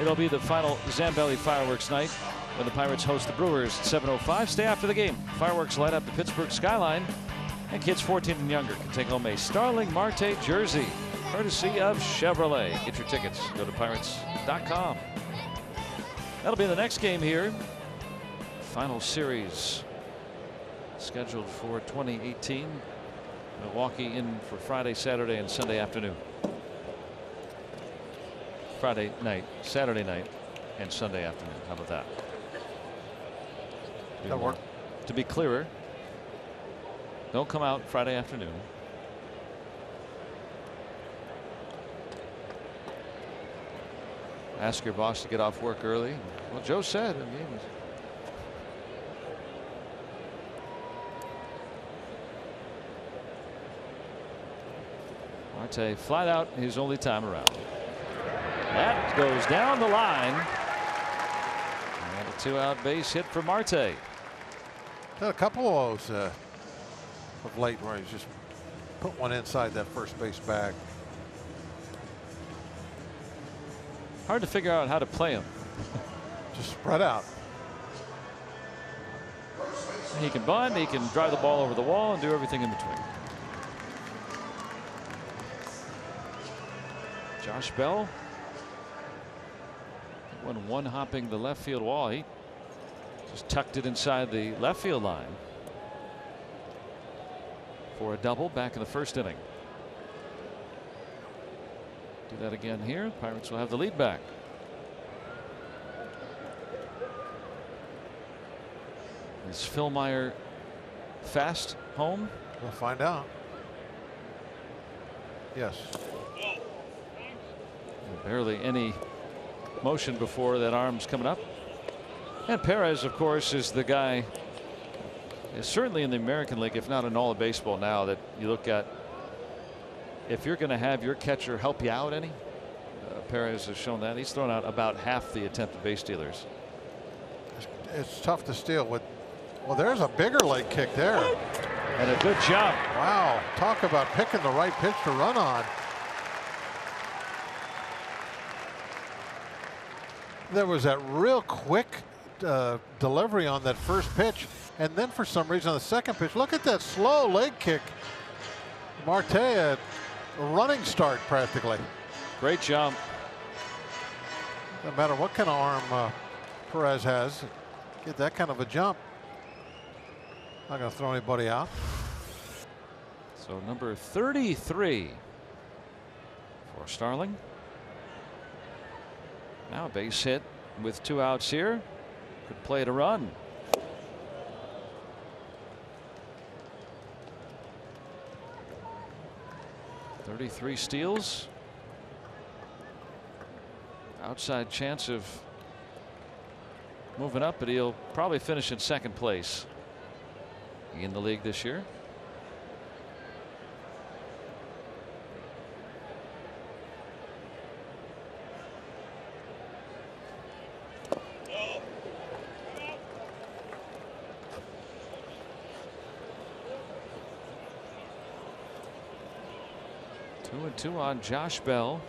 It'll be the final Zambelli fireworks night when the Pirates host the Brewers at 7:05. Stay after the game. Fireworks light up the Pittsburgh skyline, and kids 14 and younger can take home a Starling Marte jersey, courtesy of Chevrolet. Get your tickets. Go to pirates.com. That'll be the next game here. Final series scheduled for 2018. Milwaukee in for Friday, Saturday, and Sunday afternoon. Friday night, Saturday night, and Sunday afternoon. How about that? That'll work. To be clearer, don't come out Friday afternoon. Ask your boss to get off work early. Well, Joe said. Marte flat out his only time around. That goes down the line. And a 2-out base hit for Marte. Had a couple of those of late where he's just put one inside that first base bag. Hard to figure out how to play him. Just spread out. He can bunt, he can drive the ball over the wall, and do everything in between. Josh Bell, when one hopping the left field wall, he just tucked it inside the left field line for a double back in the first inning. Do that again here. Pirates will have the lead back. Is Phil Meyer fast home? We'll find out. Yes. Barely any motion before that arm's coming up. And Perez, of course, is the guy, is certainly in the American League, if not in all of baseball now, that you look at. If you're going to have your catcher help you out any, Perez has shown that. He's thrown out about half the attempted base stealers. It's tough to steal with. Well, there's a bigger leg kick there. And a good jump. Wow. Talk about picking the right pitch to run on. There was that real quick delivery on that first pitch. And then for some reason on the second pitch, look at that slow leg kick. Marte, a running start practically. Great jump. No matter what kind of arm Perez has, get that kind of a jump. Not going to throw anybody out. So number 33 for Starling. Now a base hit with 2 outs here. Could play it a run. .33 steals. Outside chance of moving up, but he'll probably finish in second place in the league this year. Two and two on Josh Bell.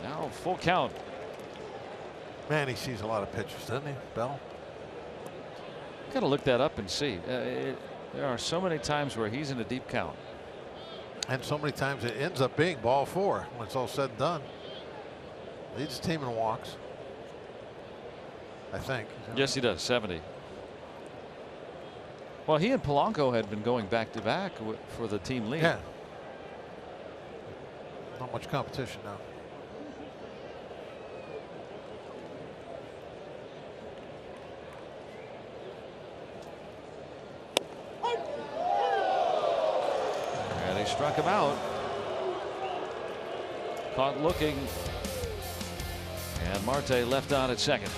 Now full count. Man, he sees a lot of pitches, doesn't he, Bell? Got to look that up and see. There are so many times where he's in a deep count. And so many times it ends up being ball 4 when it's all said and done. Leads the team in walks, I think. Yes, he does. 70. Well, he and Polanco had been going back to back for the team lead. Yeah. Not much competition now. Struck him out. Caught looking. And Marte left on at second.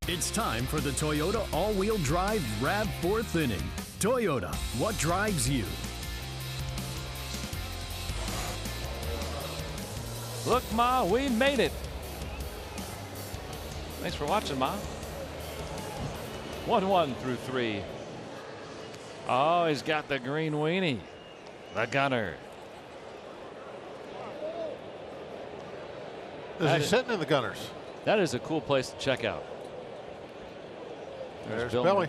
It's time for the Toyota all-wheel drive RAV4th inning. Toyota, what drives you? Look, Ma, we made it. Thanks for watching, Ma. 1-1 through 3. Oh, he's got the green weenie. The gunner. Is he sitting in the gunners? That is a cool place to check out. There's Billy.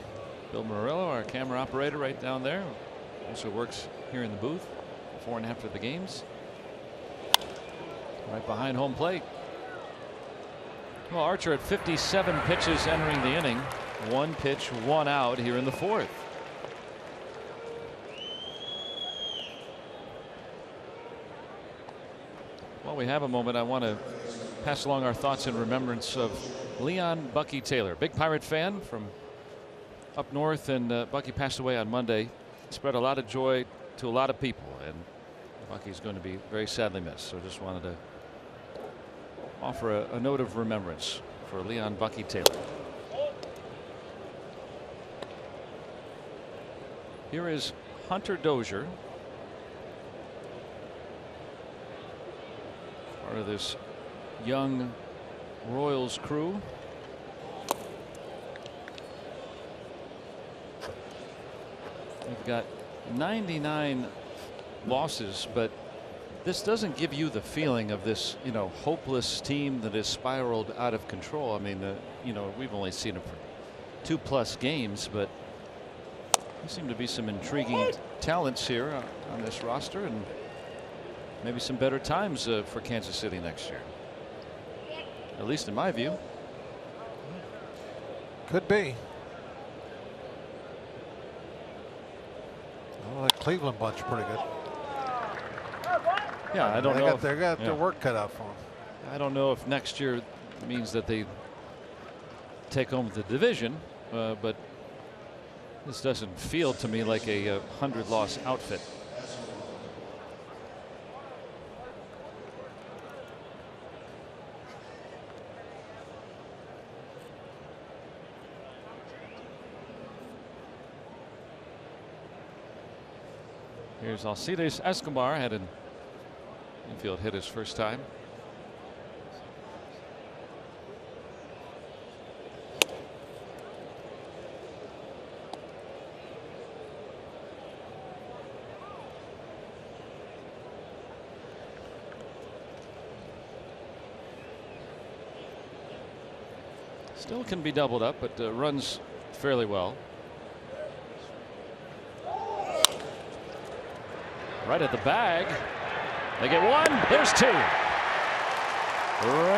Bill Murillo, our camera operator, right down there. Also works here in the booth before and after the games. Right behind home plate. Well, Archer at 57 pitches entering the inning. 1 pitch, 1 out here in the 4th. While we have a moment, I want to pass along our thoughts in remembrance of Leon Bucky Taylor, big Pirate fan from up north, and Bucky passed away on Monday. Spread a lot of joy to a lot of people, and Bucky's going to be very sadly missed. So just wanted to offer a note of remembrance for Leon Bucky Taylor. Here is Hunter Dozier, part of this young Royals crew. They've got 99 losses, but this doesn't give you the feeling of this, hopeless team that has spiraled out of control. I mean, we've only seen it for 2+ games, but there seem to be some intriguing talents here on this roster, and maybe some better times for Kansas City next year. At least in my view. Could be. Well, that Cleveland bunch pretty good. Yeah, I don't know. They got their work cut out for them. I don't know if next year means that they take home the division, but this doesn't feel to me like a 100-loss outfit. Here's Alcides Escobar, had an infield hit his first time. Still can be doubled up, but runs fairly well. Right at the bag. They get 1. There's 2. Ring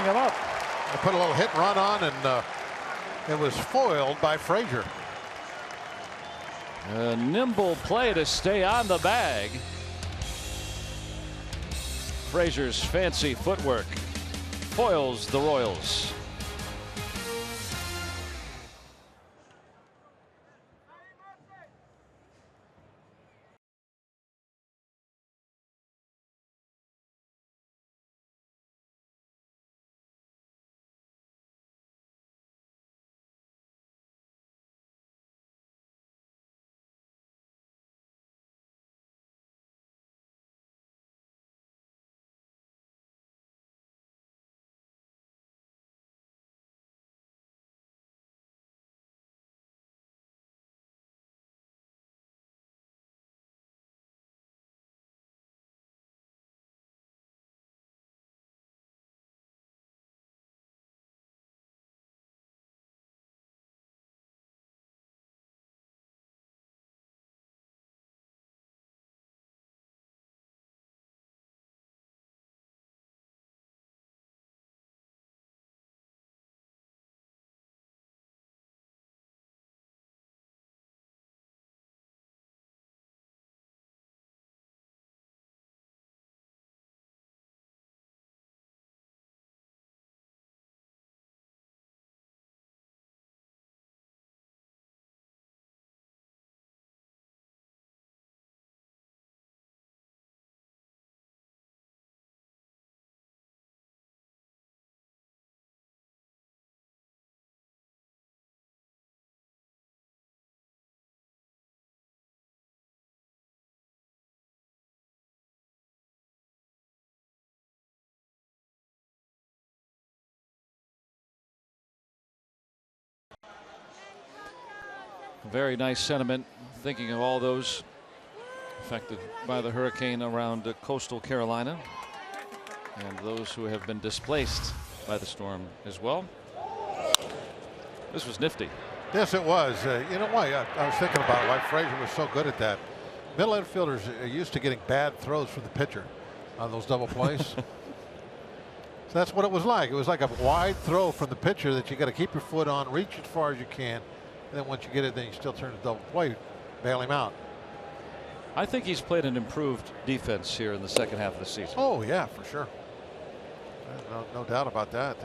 him up. They put a little hit and run on, and it was foiled by Frazier. A nimble play to stay on the bag. Frazier's fancy footwork foils the Royals. Very nice sentiment, thinking of all those affected by the hurricane around coastal Carolina and those who have been displaced by the storm as well. This was nifty. Yes, it was. You know why? I was thinking about why Frazier was so good at that. Middle infielders are used to getting bad throws from the pitcher on those double plays. So that's what it was like. It was like a wide throw from the pitcher that you got to keep your foot on, reach as far as you can, And then once you get it, then you still turn to double play, bail him out. I think he's played an improved defense here in the second half of the season. Oh yeah, for sure. No doubt about that.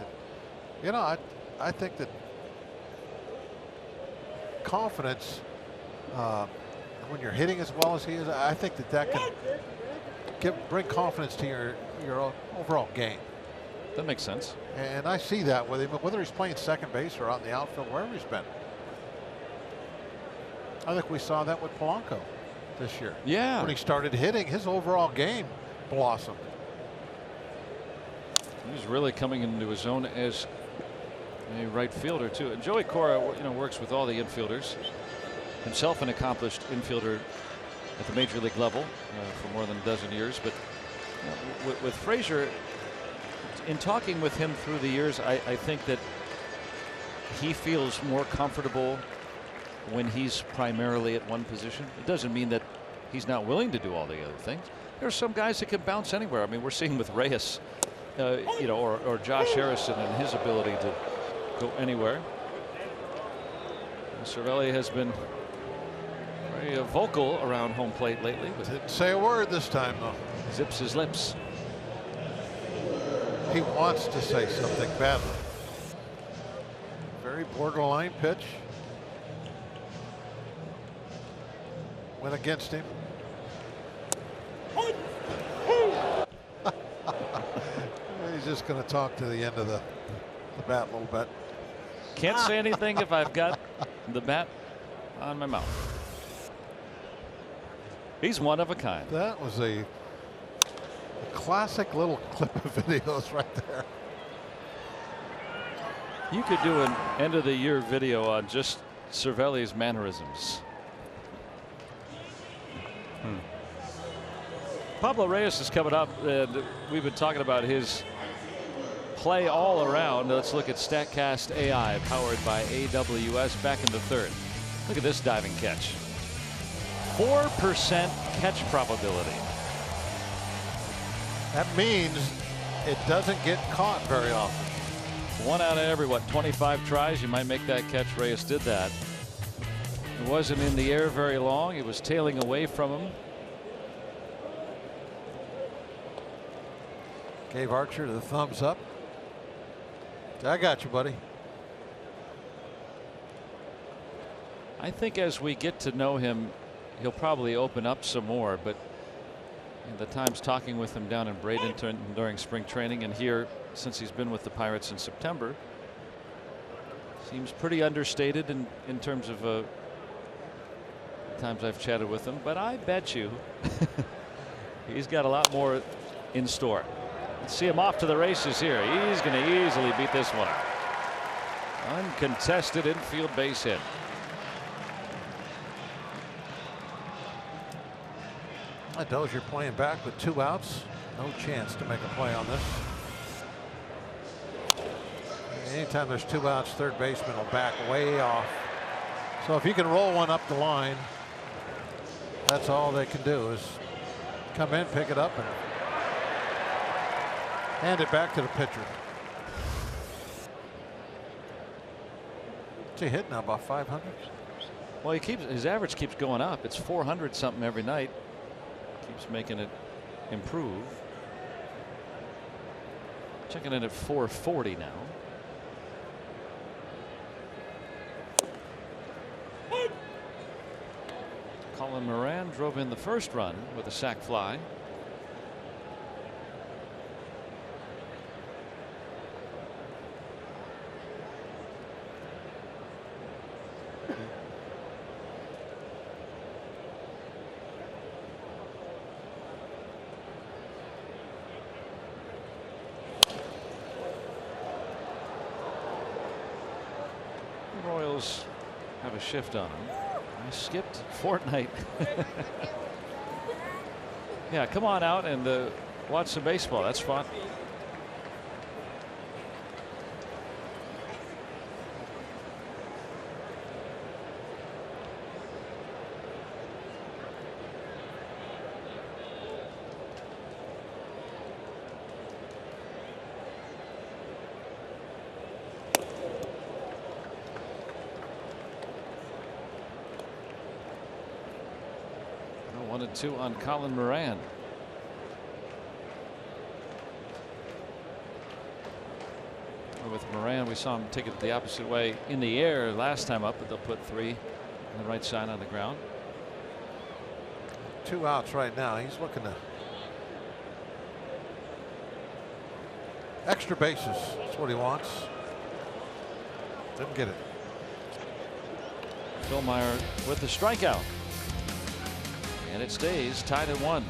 You know, I think that confidence, when you're hitting as well as he is, I think that can bring confidence to your overall game. That makes sense. And I see that with him, whether he's playing second base or out in the outfield, wherever he's been. I think we saw that with Polanco this year. Yeah. When he started hitting, his overall game blossomed. He's really coming into his own as a right fielder too. And Joey Cora, works with all the infielders. Himself an accomplished infielder at the major league level for more than a dozen years. But with Frazier, in talking with him through the years, I think that he feels more comfortable when he's primarily at one position. It doesn't mean that he's not willing to do all the other things. There are some guys that can bounce anywhere. I mean, we're seeing with Reyes, or Josh Harrison and his ability to go anywhere. And Cervelli has been very vocal around home plate lately. Didn't say a word this time, though. Zips his lips. He wants to say something badly. Very borderline pitch. Went against him. He's just going to talk to the end of the bat a little bit. Can't say anything if I've got the bat on my mouth. He's one of a kind. That was a classic little clip of videos right there. You could do an end of the year video on just Cervelli's mannerisms. Pablo Reyes is coming up, and we've been talking about his play all around. Let's look at StatCast AI, powered by AWS, back in the third. Look at this diving catch. 4% catch probability. That means it doesn't get caught very often. 1 out of every 25 tries you might make that catch. Reyes did that. It wasn't in the air very long. It was tailing away from him. Gave Archer the thumbs up. I got you, buddy. I think as we get to know him, he'll probably open up some more. But in the times talking with him down in Bradenton during spring training, and here since he's been with the Pirates in September, seems pretty understated in terms of the times I've chatted with him. But I bet you he's got a lot more in store. Let's see him off to the races here. He's going to easily beat this one. Uncontested infield base hit. Dozier playing back with 2 outs. No chance to make a play on this. Anytime there's 2 outs, third baseman will back way off. So if you can roll one up the line, that's all they can do is come in, pick it up, and hand it back to the pitcher. What's he hitting now, about 500? Well, his average keeps going up. It's 400 something every night. Keeps making it improve. Checking in at 440 now. Colin Moran drove in the first run with a sac fly. Royals have a shift on him. I skipped Fortnite. Yeah, come on out and watch some baseball. That's fun. 2 on Colin Moran. With Moran, we saw him take it the opposite way in the air last time up, but they'll put 3 on the right side on the ground. 2 outs right now. He's looking to extra bases. That's what he wants. Didn't get it. Philmeyer with the strikeout. And it stays tied at 1.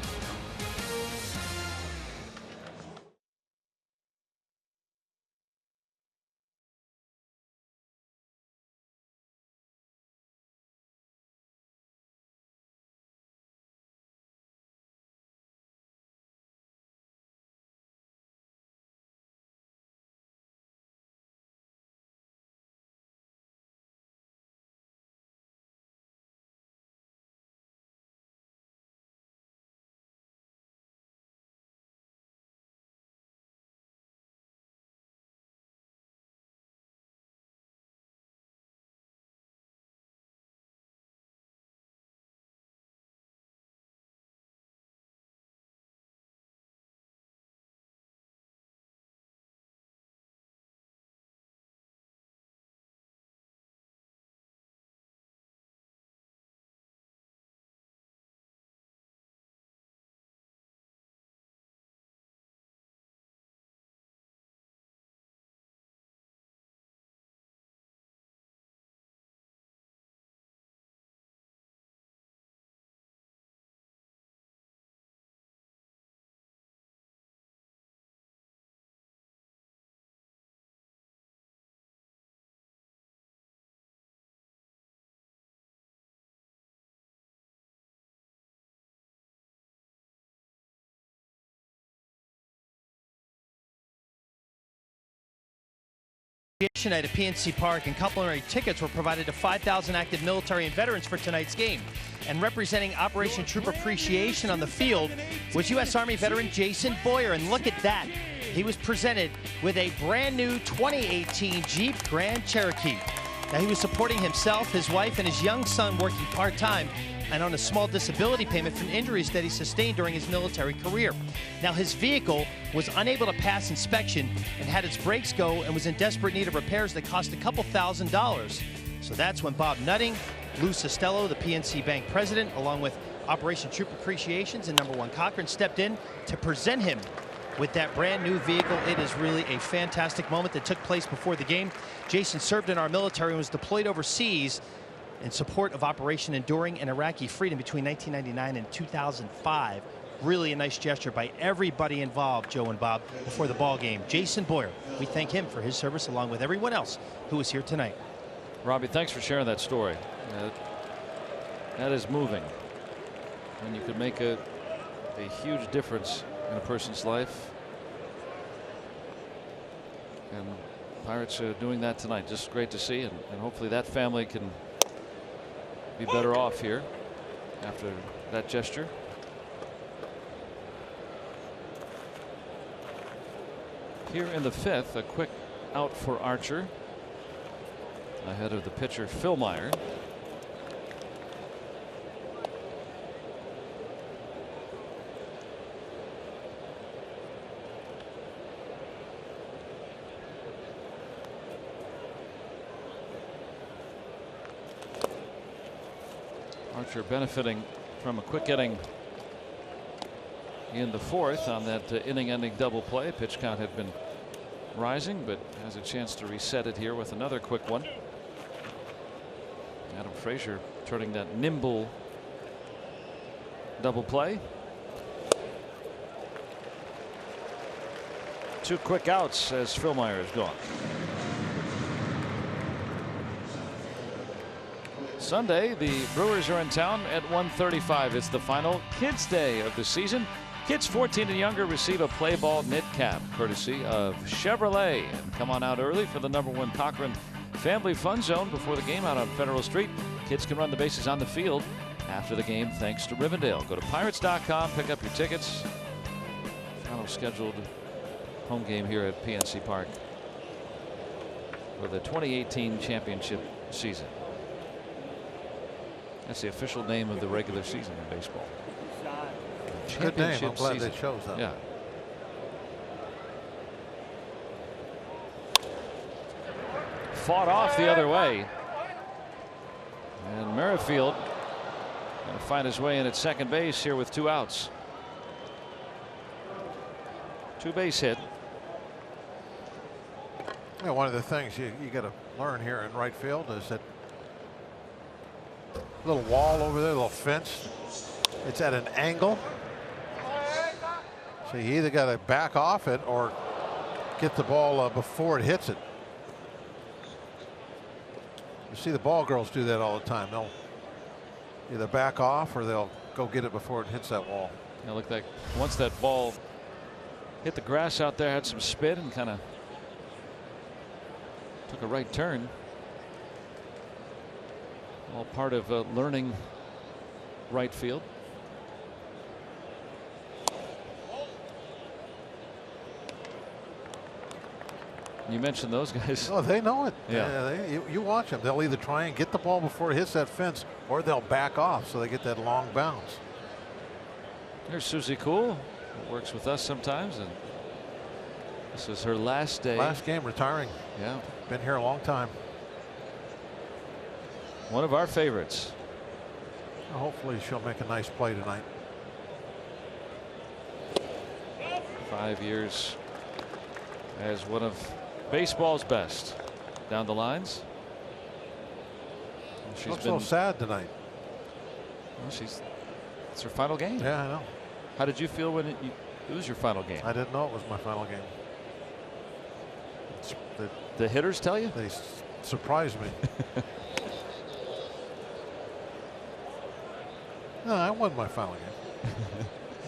Night at PNC Park, and complimentary tickets were provided to 5,000 active military and veterans for tonight's game. And representing Operation Troop Appreciation on the field was U.S. Army veteran Jason Boyer. And look at that. He was presented with a brand new 2018 Jeep Grand Cherokee. Now, he was supporting himself, his wife, and his young son working part-time and on a small disability payment from injuries that he sustained during his military career. Now, his vehicle was unable to pass inspection and had its brakes go and was in desperate need of repairs that cost a couple $1,000s. So that's when Bob Nutting, Lou Costello, the PNC Bank president, along with Operation Troop Appreciations and number 1 Cochran, stepped in to present him with that brand new vehicle. It is really a fantastic moment that took place before the game. Jason served in our military and was deployed overseas in support of Operation Enduring and Iraqi Freedom between 1999 and 2005. Really a nice gesture by everybody involved, Joe and Bob, before the ball game. Jason Boyer, we thank him for his service along with everyone else who was here tonight. Robbie, thanks for sharing that story. That is moving. And you could make a huge difference in a person's life. And Pirates are doing that tonight. Just great to see, and hopefully that family can be better off here after that gesture. Here in the 5th, a quick out for Archer ahead of the pitcher Philmeyer. Archer benefiting from a quick inning in the 4th on that inning-ending double play. Pitch count had been rising, but has a chance to reset it here with another quick one. Adam Frazier turning that nimble double play. 2 quick outs as Philmeyer is gone. Sunday, the Brewers are in town at 1:35. It's the final Kids Day of the season. Kids 14 and younger receive a play ball knit cap courtesy of Chevrolet. And come on out early for the number 1 Cochran Family Fun Zone before the game out on Federal Street. Kids can run the bases on the field after the game thanks to Rivendell. Go to Pirates.com, pick up your tickets. Final scheduled home game here at PNC Park for the 2018 championship season. That's the official name of the regular season in baseball. Good name. I'm championship glad season. they chose that. Yeah. Fought off the other way. And Merrifield going to find his way in at second base here with 2 outs. 2-base hit. Yeah, one of the things you got to learn here in right field is that little wall over there, little fence. It's at an angle. So you either got to back off it or get the ball before it hits it. You see the ball girls do that all the time. They'll either back off or they'll go get it before it hits that wall. It looked like once that ball hit the grass out there, had some spin and kind of took a right turn. All part of learning right field. You mentioned those guys. Oh, they know it. Yeah. You watch them. They'll either try and get the ball before it hits that fence or they'll back off so they get that long bounce. Here's Susie Cool, who works with us sometimes, and this is her last day. Last game, retiring. Yeah. Been here a long time. One of our favorites. Hopefully she'll make a nice play tonight. 5 years as one of baseball's best down the lines. And she's Looks been so sad tonight. Well, it's her final game. Yeah, I know. How did you feel when it was your final game? I didn't know it was my final game. The hitters tell you? They surprised me. No, I won my final game.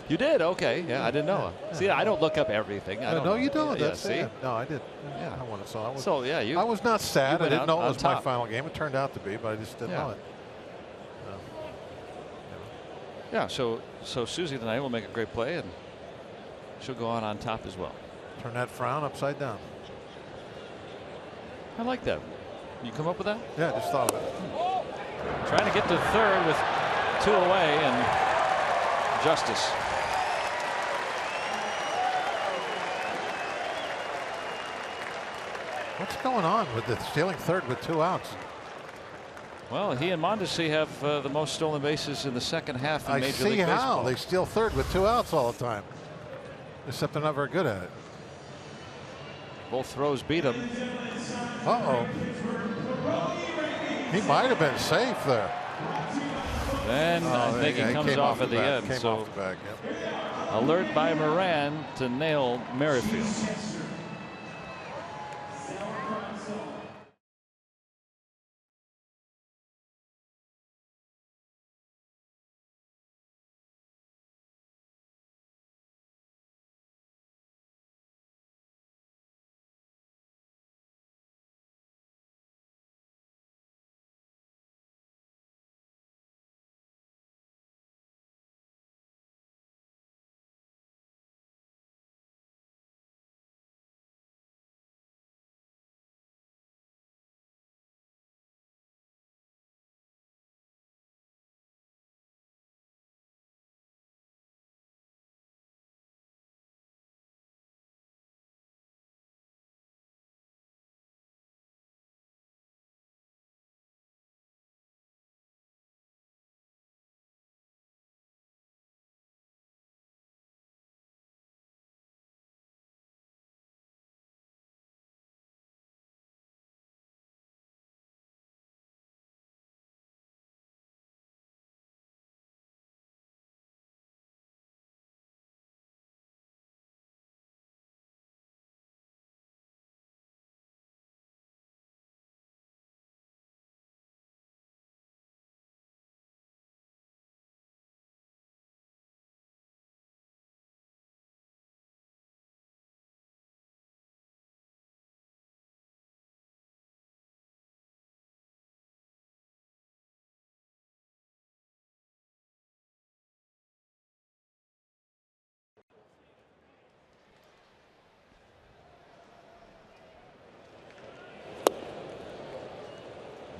You did? Okay. Yeah, I didn't know. Yeah. See, I don't look up everything. I don't No, know. you don't. Yeah, That's see? it. No, I did. Yeah. I won it. So I was. So yeah, I was not sad. I went didn't out know it on was my top. final game. It turned out to be, but I just didn't know it. Yeah. So Susie tonight will make a great play, and she'll go on top as well. Turn that frown upside down. I like that. You come up with that? Yeah, just thought of it. Trying to get to third with 2 away, and Justice. What's going on with the stealing third with 2 outs? Well, he and Mondesi have the most stolen bases in the second half in I Major see League how Baseball. they steal third with 2 outs all the time. Except they're not very good at it. Both throws beat him. Uh-oh. He might have been safe there. Then I think he comes off at the end. Came So off the back, yeah. alert by Moran to nail Merrifield.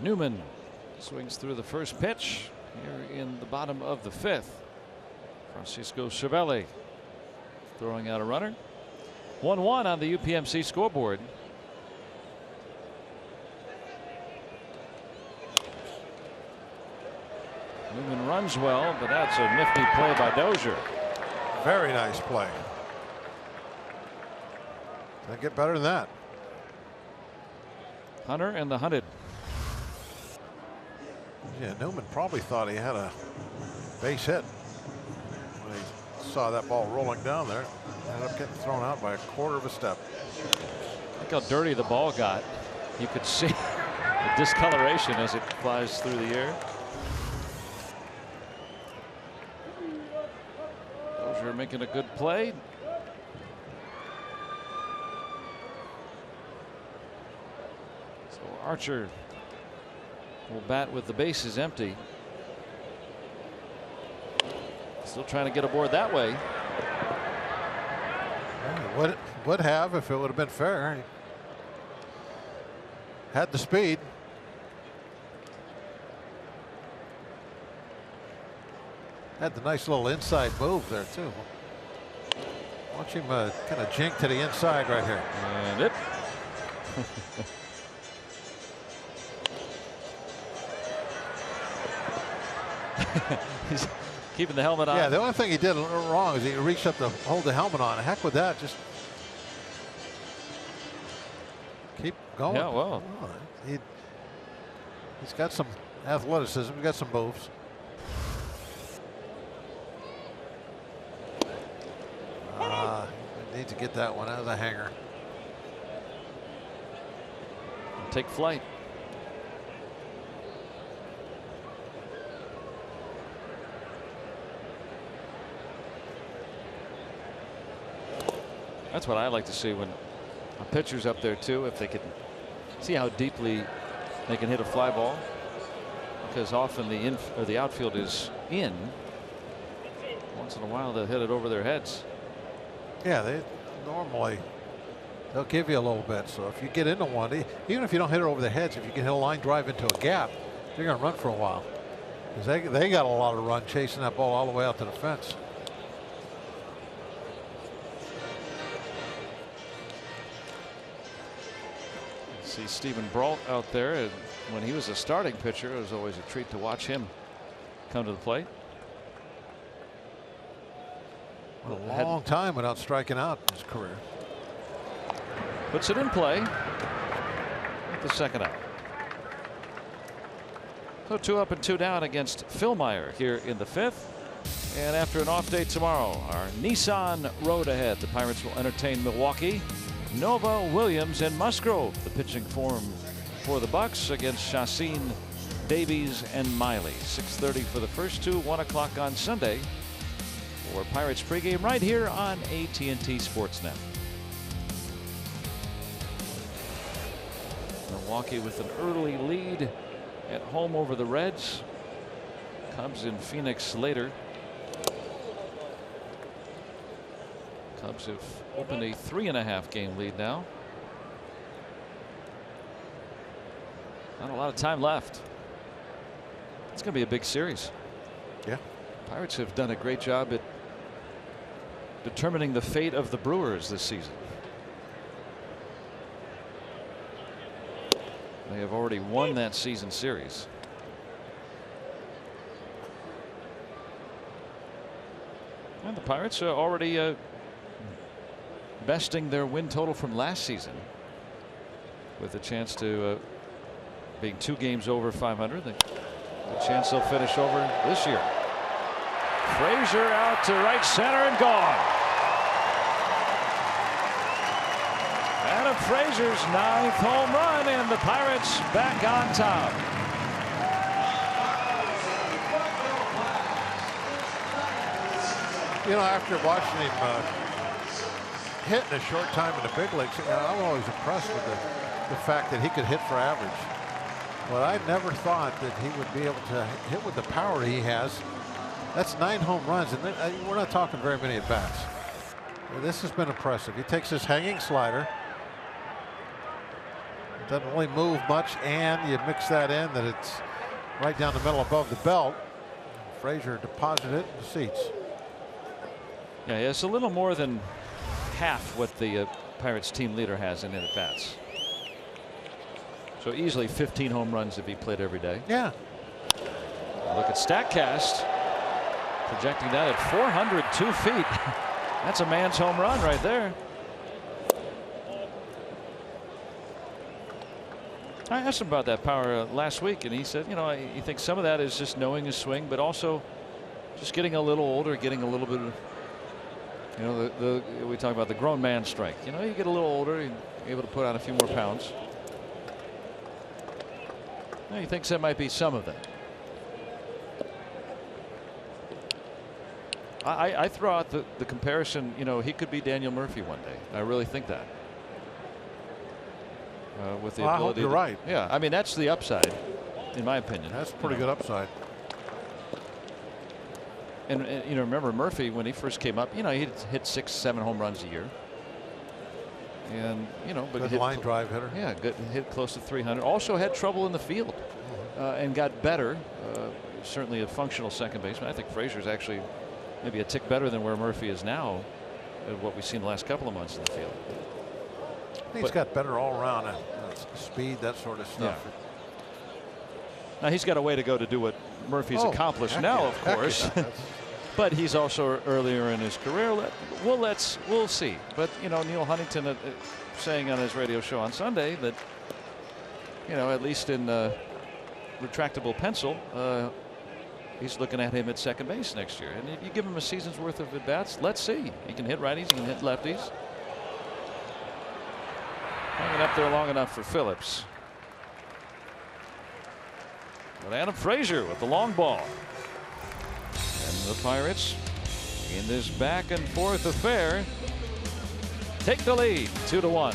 Newman swings through the first pitch here in the bottom of the 5th. Francisco Cervelli throwing out a runner. 1-1 on the UPMC scoreboard. Newman runs well, but that's a nifty play by Dozier. Very nice play. Can't get better than that. Hunter and the hunted. Yeah, Newman probably thought he had a base hit when he saw that ball rolling down there. Ended up getting thrown out by a quarter of a step. Look how dirty the ball got. You could see the discoloration as it flies through the air. Dozier making a good play. So Archer will bat with the bases empty. Still trying to get aboard that way. Would have if it would have been fair. He had the speed. Had the nice little inside move there too. Watch him kind of jink to the inside right here. And it. He's keeping the helmet on. Yeah, the only thing he did wrong is he reached up to hold the helmet on. Heck with that. Just keep going. Yeah, well. He's got some athleticism. He's got some moves. Need to get that one out of the hanger. Take flight. That's what I like to see when a pitcher's up there too, if they can see how deeply they can hit a fly ball, because often the outfield is in. Once in a while they'll hit it over their heads. Yeah, they normally they'll give you a little bit. So if you get into one, even if you don't hit it over their heads, if you can hit a line drive into a gap, they're going to run for a while, because they got a lot of run chasing that ball all the way out to the fence. See Stephen Brault out there, and when he was a starting pitcher, it was always a treat to watch him come to the plate. A long time without striking out in his career. Puts it in play at the second out. So 2 up and 2 down against Philmeyer here in the 5th. And after an off day tomorrow, our Nissan road ahead. The Pirates will entertain Milwaukee, Nova, Williams, and Musgrove. The pitching form for the Bucks against Chacin, Davies, and Miley. 6:30 for the first two. 1 o'clock on Sunday for Pirates pregame right here on AT&T Sportsnet. Milwaukee with an early lead at home over the Reds. Cubs in Phoenix later. Cubs have opened a 3.5 game lead now. Not a lot of time left. It's going to be a big series. Yeah. Pirates have done a great job at determining the fate of the Brewers this season. They have already won that season series. And the Pirates are already besting their win total from last season, with a chance to being 2 games over 500. The chance they'll finish over this year. Frazier out to right center and gone. Adam Frazier's 9th home run, and the Pirates back on top. You know, after watching him hit in a short time in the big leagues, I'm always impressed with the fact that he could hit for average. But I never thought that he would be able to hit with the power he has. That's 9 home runs, and we're not talking very many at bats. This has been impressive. He takes his hanging slider, doesn't really move much, and you mix that in that it's right down the middle above the belt. Frazier deposited it in the seats. Yeah, it's a little more than half what the Pirates team leader has in at bats. So easily 15 home runs if he played every day. Yeah. Look at StatCast projecting that at 402 feet. That's a man's home run right there. I asked him about that power last week, and he said, you know, he thinks some of that is just knowing his swing, but also just getting a little older, getting a little bit of, you know, we talk about the grown man strength. You know, you get a little older, you're able to put on a few more pounds. He thinks that might be some of that. I throw out the comparison. You know, he could be Daniel Murphy one day. I really think that. With the ability. I hope you're right. Yeah, I mean that's the upside, in my opinion. That's pretty good upside. And you know, remember Murphy when he first came up. You know, he hit 6-7 home runs a year. And you know, but good line drive hitter. Yeah, good, hit close to 300. Also had trouble in the field, and got better. Certainly a functional second baseman. I think Frazier's actually maybe a tick better than where Murphy is now, what we've seen the last couple of months in the field. He's got better all around speed, that sort of stuff. Yeah. Now he's got a way to go to do what Murphy's accomplished now, of course. But he's also earlier in his career. We'll see. But you know, Neil Huntington saying on his radio show on Sunday that, you know, at least in retractable pencil, he's looking at him at second base next year. And if you give him a season's worth of at bats, let's see. He can hit righties, he can hit lefties. Hanging up there long enough for Phillips. But Adam Frazier with the long ball. And the Pirates, in this back and forth affair, take the lead 2-1.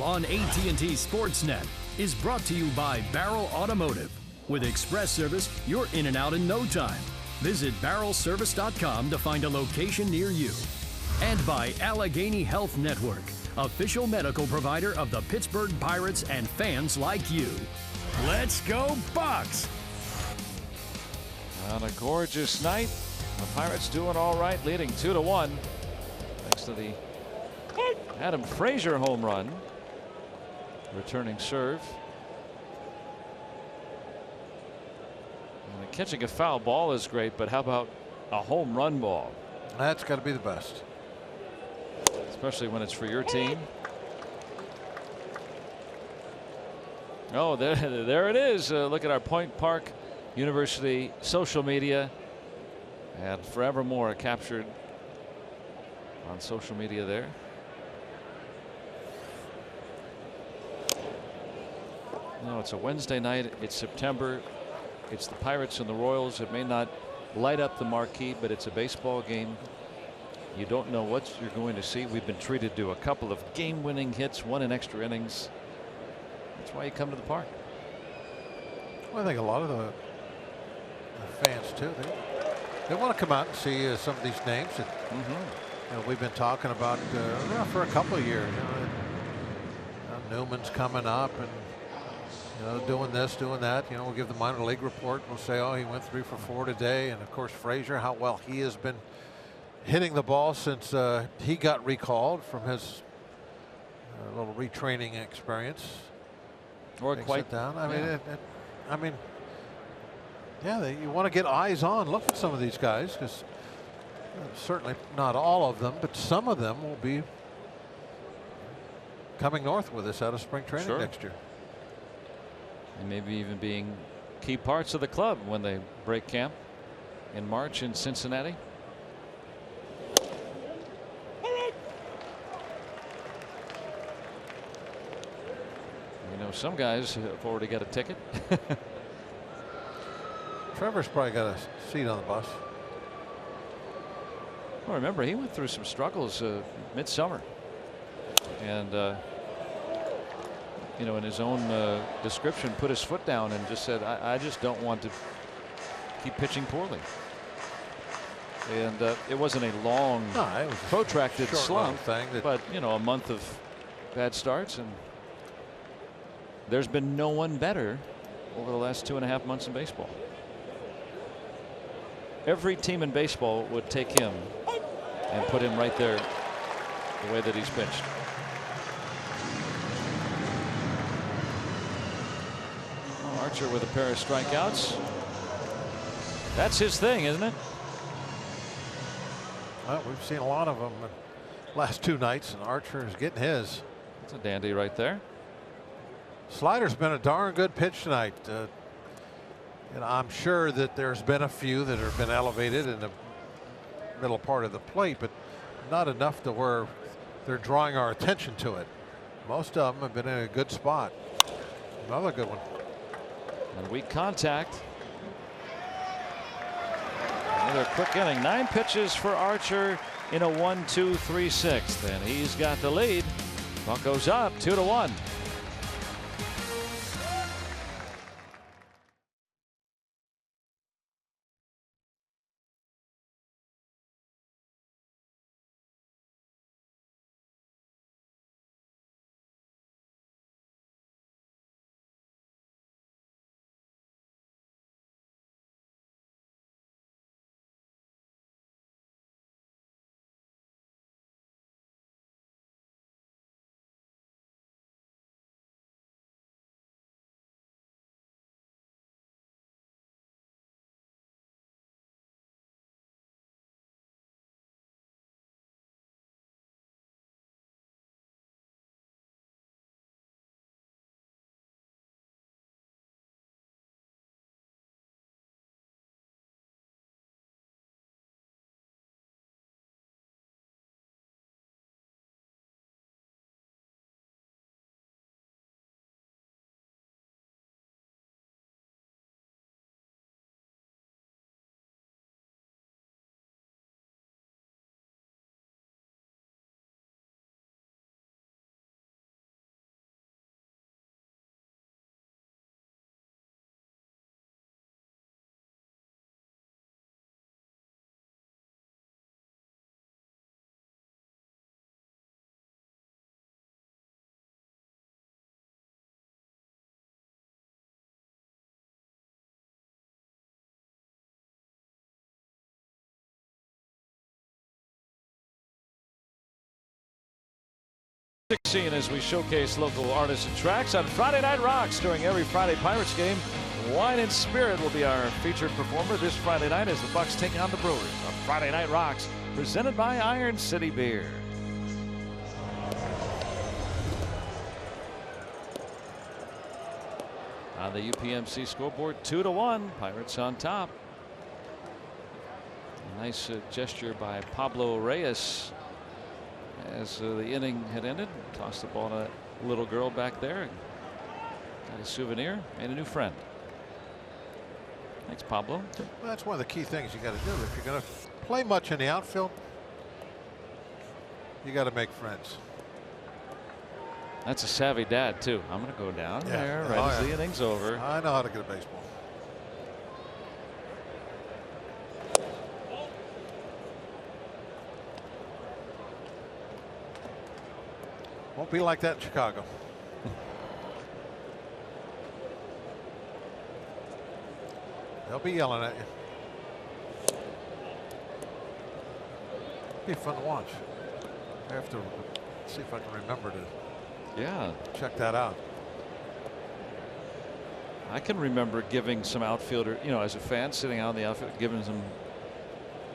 On AT&T Sportsnet is brought to you by Barrel Automotive. With express service, you're in and out in no time. Visit barrelservice.com to find a location near you. And by Allegheny Health Network, official medical provider of the Pittsburgh Pirates and fans like you. Let's go Bucks! On a gorgeous night, the Pirates doing all right, leading 2-1 thanks to the Adam Frazier home run. Returning serve. And catching a foul ball is great, but how about a home run ball? That's got to be the best. Especially when it's for your team. Oh, there it is. Look at our Point Park University social media. And forevermore captured on social media there. No, it's a Wednesday night. It's September. It's the Pirates and the Royals. It may not light up the marquee, but it's a baseball game. You don't know what you're going to see. We've been treated to a couple of game-winning hits, one in extra innings. That's why you come to the park. Well, I think a lot of the fans too. They want to come out and see some of these names that we've been talking about for a couple of years. Newman's coming up, and doing this, doing that. We'll give the minor league report. We'll say, oh, he went 3 for 4 today, and of course Frazier, how well he has been hitting the ball since he got recalled from his little retraining experience. Or quite down. I mean, you want to get eyes on. Look at some of these guys, because certainly not all of them, but some of them will be coming north with us out of spring training next year. And maybe even being key parts of the club when they break camp in March in Cincinnati. Some guys have already got a ticket. Trevor's probably got a seat on the bus. Well, remember, he went through some struggles midsummer, and in his own description, put his foot down and just said, "I just don't want to keep pitching poorly." And it wasn't a long, it was protracted slump thing, but a month of bad starts, and there's been no one better over the last 2.5 months in baseball. Every team in baseball would take him and put him right there the way that he's pitched. Archer with a pair of strikeouts. That's his thing, isn't it? Well, we've seen a lot of them the last 2 nights, and Archer is getting his. That's a dandy right there. Slider's been a darn good pitch tonight. And I'm sure that there's been a few that have been elevated in the middle part of the plate, but not enough to where they're drawing our attention to it. Most of them have been in a good spot. Another good one. And weak contact. Another quick inning. 9 pitches for Archer in a 1-2-3 6th, and he's got the lead. Buck goes up 2-1. As we showcase local artists and tracks on Friday Night Rocks during every Friday Pirates game. Wine and Spirit will be our featured performer this Friday night as the Bucks take on the Brewers on Friday Night Rocks, presented by Iron City Beer. On the UPMC scoreboard, 2-1, Pirates on top. A nice gesture by Pablo Reyes as the inning had ended. Tossed the ball to that little girl back there and got a souvenir and a new friend. Thanks, Pablo. Well, that's one of the key things you got to do if you're going to play much in the outfield. You got to make friends. That's a savvy dad too. I'm going to go down there right as the inning's over. I know how to get a baseball. Won't be like that in Chicago. They'll be yelling at you. Be fun to watch. I have to see if I can remember to check that out. I can remember giving some outfielder, you know, as a fan sitting out in the outfield, giving them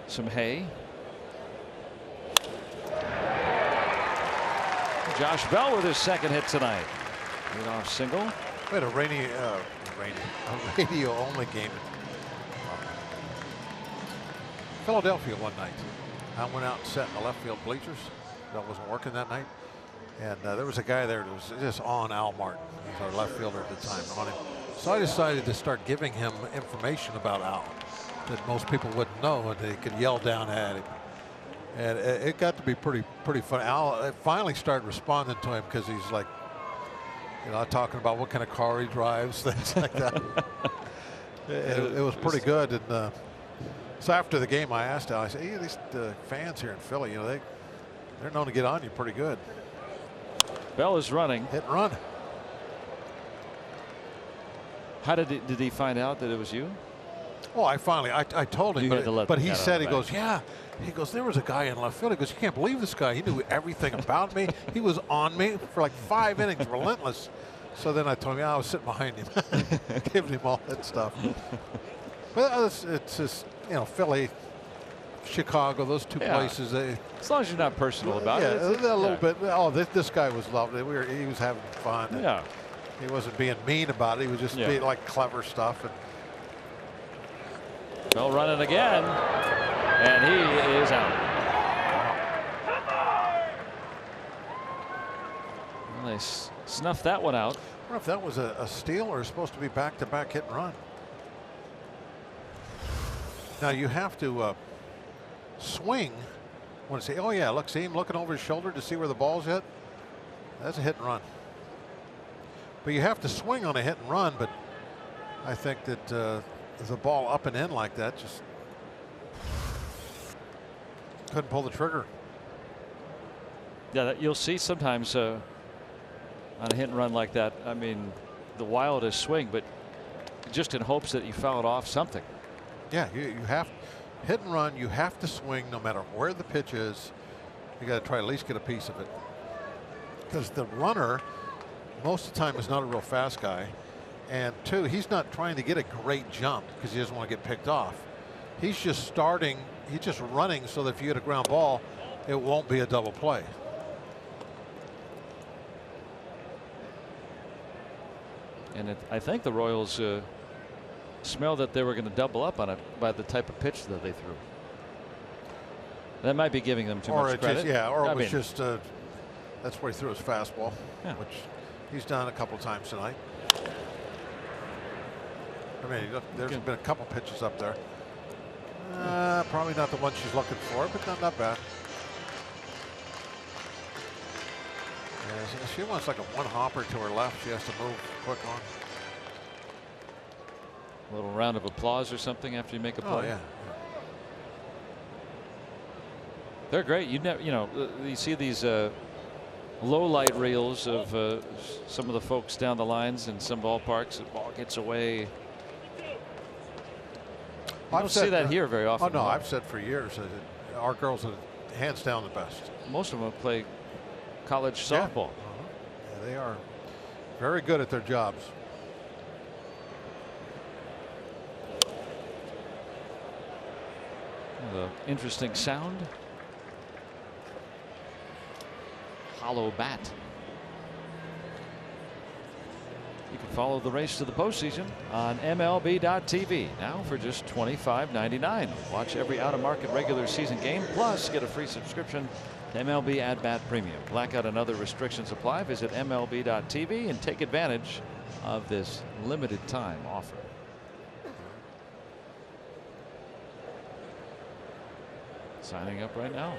some hay. Josh Bell with his second hit tonight. Leadoff single. We had a radio only game in Philadelphia one night. I went out and sat in the left field bleachers. That wasn't working that night. And there was a guy there that was just on Al Martin. He was our left fielder at the time, on him. So I decided to start giving him information about Al that most people wouldn't know, and they could yell down at him. And it got to be pretty fun. Al finally started responding to him because he's like, you know, talking about what kind of car he drives, things like that. it was pretty good. And so after the game, I asked Al, I said, hey, these fans here in Philly, you know, they're known to get on you pretty good. Bell is running. Hit and run. How did he find out that it was you? Well, I told him, but he said, he goes, yeah. He goes, there was a guy in left field. He goes, you can't believe this guy. He knew everything about me. He was on me for like 5 innings, relentless. So then I told him, yeah, I was sitting behind him, giving him all that stuff. But it's just, you know, Philly, Chicago, those two places. As long as you're not personal about it. Yeah, a little bit. Oh, this guy was lovely. He was having fun. Yeah. He wasn't being mean about it. He was just being like clever stuff. And Bell running again, and he is out. Well, they snuffed that one out. I wonder if that was a steal or supposed to be back-to-back hit and run. Now you have to swing when say, oh yeah, look, see him looking over his shoulder to see where the ball's hit. That's a hit and run. But you have to swing on a hit and run. But I think that the ball up and in like that just couldn't pull the trigger. Yeah, you'll see sometimes on a hit and run like that. I mean, the wildest swing, but just in hopes that you foul it off something. Yeah, you have hit and run. You have to swing no matter where the pitch is. You got to try to at least get a piece of it, because the runner most of the time is not a real fast guy, and two, he's not trying to get a great jump because he doesn't want to get picked off. He's just starting. He's just running so that if you get a ground ball, it won't be a double play. And I think the Royals smelled that they were going to double up on it by the type of pitch that they threw. That might be giving them too much credit. It was just that's where he threw his fastball, which he's done a couple of times tonight. I mean, there's been a couple pitches up there. Probably not the one she's looking for, but not bad. Yeah, she wants like a one hopper to her left. She has to move quick on. A little round of applause or something after you make a play. Oh yeah. They're great. You see these low light reels of some of the folks down the lines in some ballparks. The ball gets away. You don't see that here very often. Oh no, I've said for years our girls are hands down the best. Most of them play college softball. Yeah, they are very good at their jobs. Interesting sound. Hollow bat. You can follow the race to the postseason on MLB.tv now for just $25.99. Watch every out-of-market regular season game, plus get a free subscription to MLB At Bat Premium. Blackout and other restrictions apply. Visit MLB.tv and take advantage of this limited time offer. Signing up right now.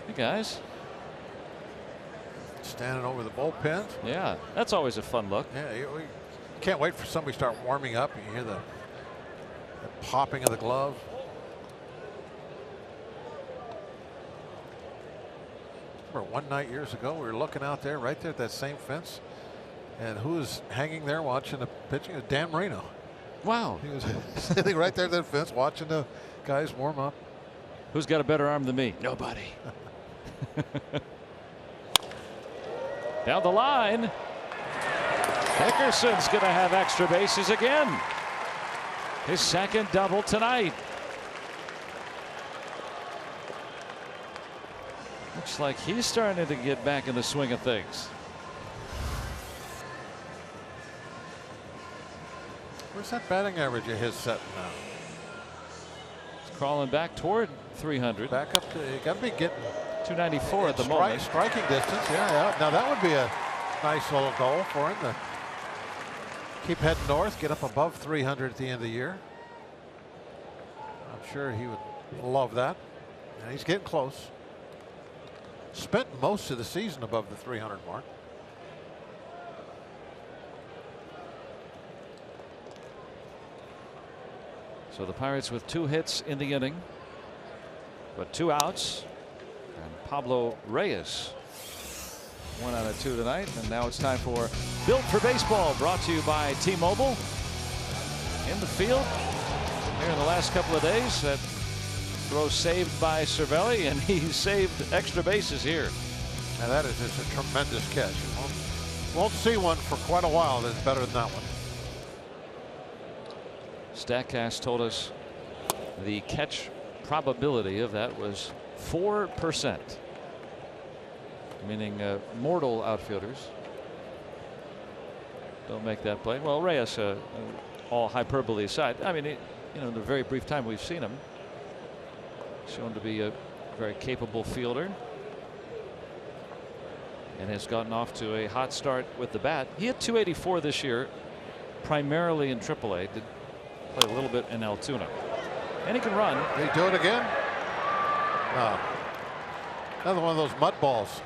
Hey guys. Standing over the bullpen. Yeah, that's always a fun look. Yeah, you can't wait for somebody to start warming up. You hear the popping of the glove. Remember one night years ago, we were looking out there, right there at that same fence, and who was hanging there watching the pitching? It was Dan Marino. Wow. He was sitting right there at that fence watching the guys warm up. Who's got a better arm than me? Nobody. Down the line. Dickerson's going to have extra bases again. His second double tonight. Looks like he's starting to get back in the swing of things. Where's that batting average of his setting now? He's crawling back toward 300. Back up to, you got to be getting 294 at the moment. Striking distance, yeah. Now that would be a nice little goal for him to keep heading north, get up above 300 at the end of the year. I'm sure he would love that. And he's getting close. Spent most of the season above the 300 mark. So the Pirates with 2 hits in the inning, but 2 outs. And Pablo Reyes 1 out of 2 tonight. And now it's time for Built for Baseball, brought to you by T-Mobile. In the field here in the last couple of days. That throw saved by Cervelli, and he saved extra bases here. Now that is just a tremendous catch. Won't see one for quite a while that's better than that one. StatCast told us the catch probability of that was 4%, meaning mortal outfielders don't make that play. Well, Reyes, all hyperbole aside, I mean, you know, in the very brief time we've seen him, shown to be a very capable fielder and has gotten off to a hot start with the bat. He hit 284 this year, primarily in AAA. Did play a little bit in Altoona, and he can run. Did he do it again? No. Another one of those mud balls.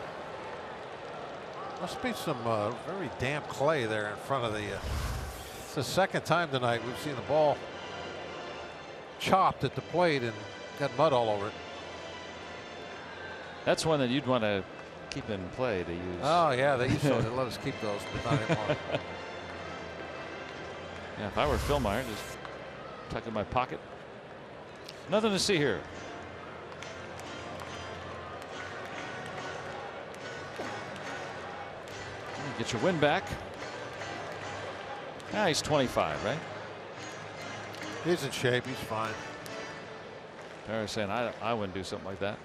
Must be some very damp clay there in front of the. It's the second time tonight we've seen the ball chopped at the plate and got mud all over it. That's one that you'd want to keep in play to use. Oh yeah, they used to let us keep those, but not anymore. Yeah, if I were Phil Meyer, just tuck in my pocket. Nothing to see here. Get your win back. Yeah, he's 25, right? He's in shape. He's fine. Perry's saying I wouldn't do something like that.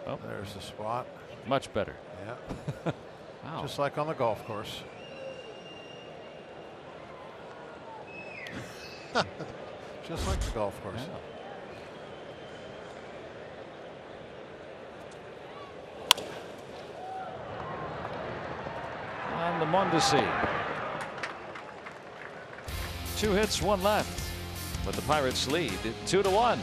Oh, there's the spot. Much better. Yeah. Wow. Just like on the golf course. Just like the golf course. Yeah. On the Mondesi. 2 hits, 1 left, but the Pirates lead 2-1.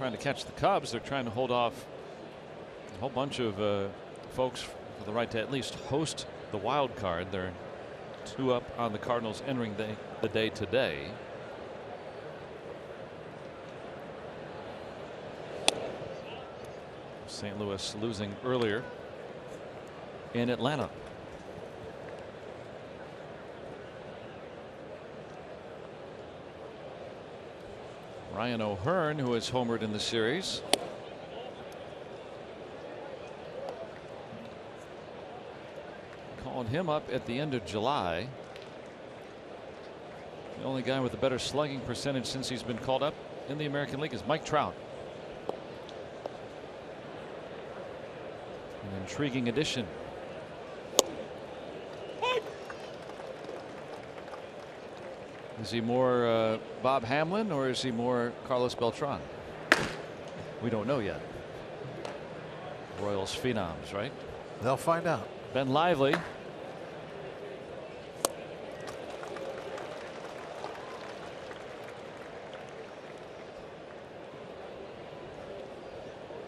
trying to catch the Cubs. They're trying to hold off a whole bunch of folks for the right to at least host the wild card. They're 2 up on the Cardinals entering the day today. St. Louis losing earlier in Atlanta. Ryan O'Hearn, who has homered in the series. Called him up at the end of July. The only guy with a better slugging percentage since he's been called up in the American League is Mike Trout. An intriguing addition. Is he more Bob Hamlin or is he more Carlos Beltran? We don't know yet. Royals phenoms, right? They'll find out. Ben Lively.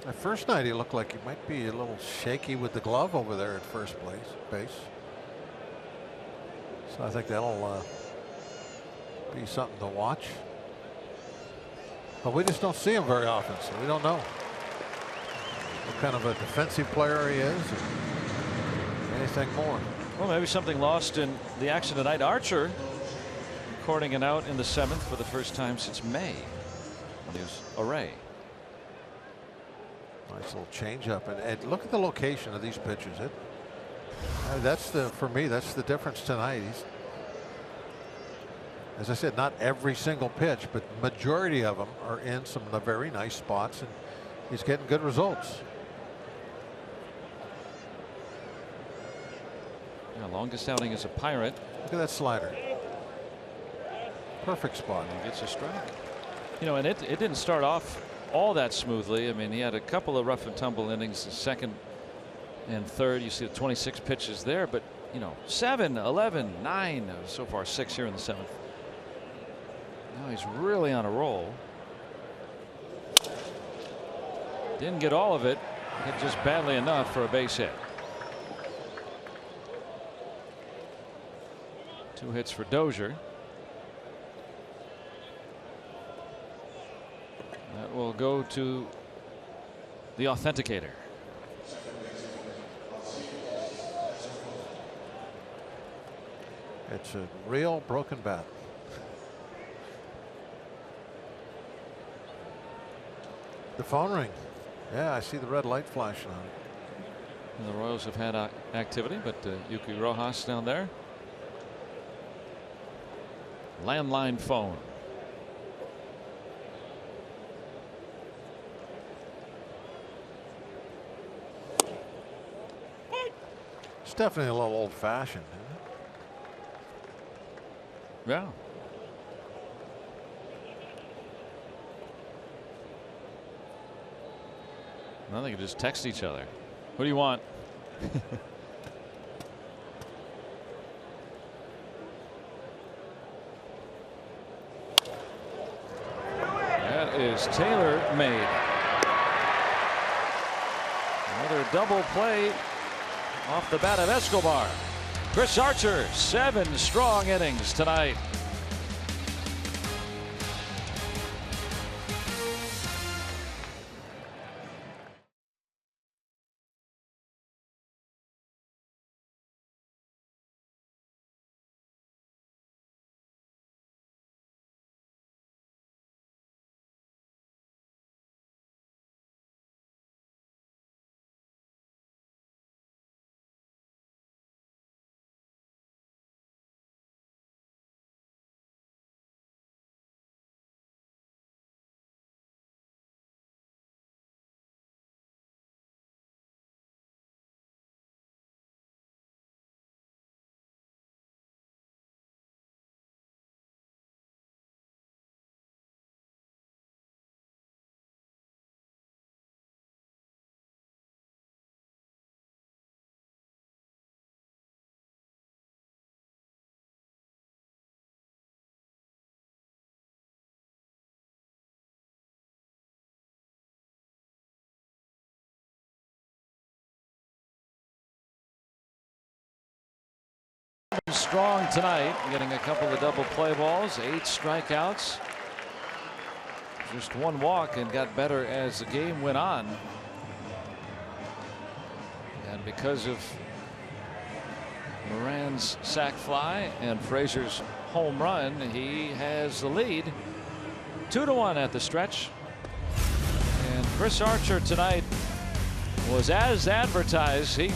At first night, he looked like he might be a little shaky with the glove over there at first base. So I think that'll be something to watch. But we just don't see him very often, so we don't know what kind of a defensive player he is, or anything more. Well, maybe something lost in the action tonight. Archer recording an out in the 7th for the first time since May when he was Array. Nice little change up, and look at the location of these pitches. That's for me, that's the difference tonight. As I said, not every single pitch, but majority of them are in some very nice spots, and he's getting good results. Yeah, longest outing as a Pirate. Look at that slider. Perfect spot. And he gets a strike. You know, and it didn't start off all that smoothly. I mean, he had a couple of rough and tumble innings, the 2nd and 3rd. You see the 26 pitches there, but you know, 7, 11, 9, so far 6 here in the 7th. Now he's really on a roll. Didn't get all of it, hit just badly enough for a base hit. 2 hits for Dozier. That will go to the authenticator. It's a real broken bat. The phone ring. Yeah, I see the red light flashing on it. And the Royals have had activity, but Yuki Rojas down there. Landline phone. It's definitely a little old-fashioned, isn't it? Yeah. Now they can just text each other. What do you want? That is Taylor made. Another double play off the bat of Escobar. Chris Archer, 7 strong innings tonight. Strong tonight, getting a couple of double play balls, 8 strikeouts, just 1 walk, and got better as the game went on. And because of Moran's sac fly and Frazier's home run, he has the lead 2-1 at the stretch. And Chris Archer tonight was as advertised. He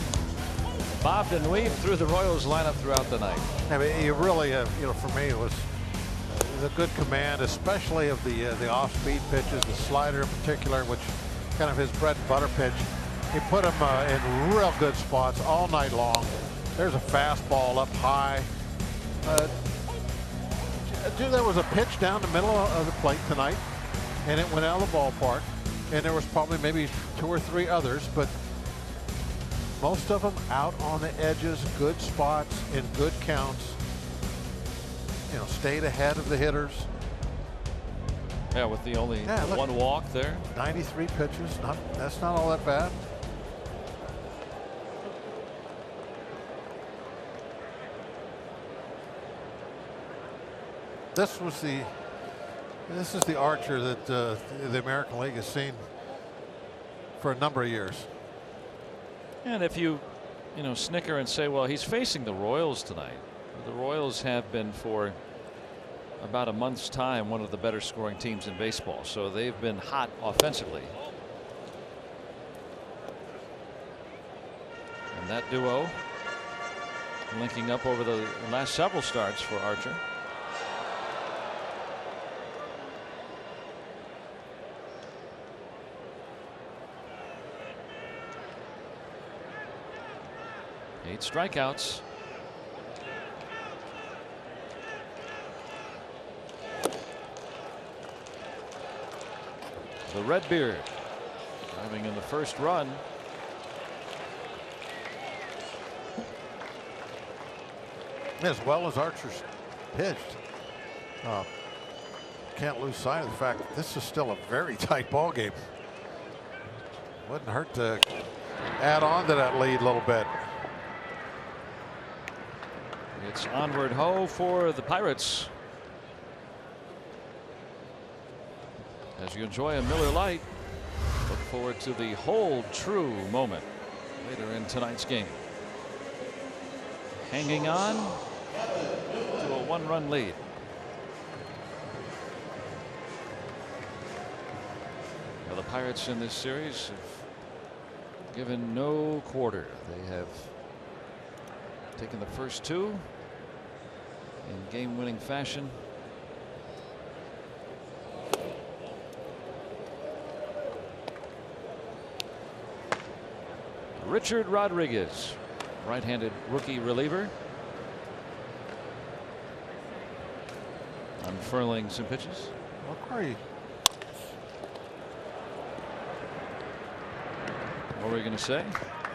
bobbed and weaved through the Royals lineup throughout the night. I mean, you really, for me, it was a good command, especially of the off-speed pitches, the slider in particular, which kind of his bread and butter pitch. He put him in real good spots all night long. There's a fastball up high. There was a pitch down the middle of the plate tonight, and it went out of the ballpark. And there was probably maybe 2 or 3 others, but most of them out on the edges, good spots in good counts. Stayed ahead of the hitters. Yeah, with the only 1 walk there. 93 pitches. That's not all that bad. This is the Archer that the American League has seen for a number of years. And if you snicker and say, well, he's facing the Royals tonight. The Royals have been for about a month's time one of the better scoring teams in baseball, so they've been hot offensively. And that duo linking up over the last several starts for Archer. Eight strikeouts. The Redbeard driving in the first run. As well as Archer's pitched, can't lose sight of the fact that this is still a very tight ball game. Wouldn't hurt to add on to that lead a little bit. It's onward ho for the Pirates. As you enjoy a Miller Lite, look forward to the hold true moment later in tonight's game. Hanging on to a 1-run lead. Well, the Pirates in this series have given no quarter. They have taken the first 2 in game-winning fashion. Richard Rodriguez, right-handed rookie reliever, unfurling some pitches. Okay. What were you going to say?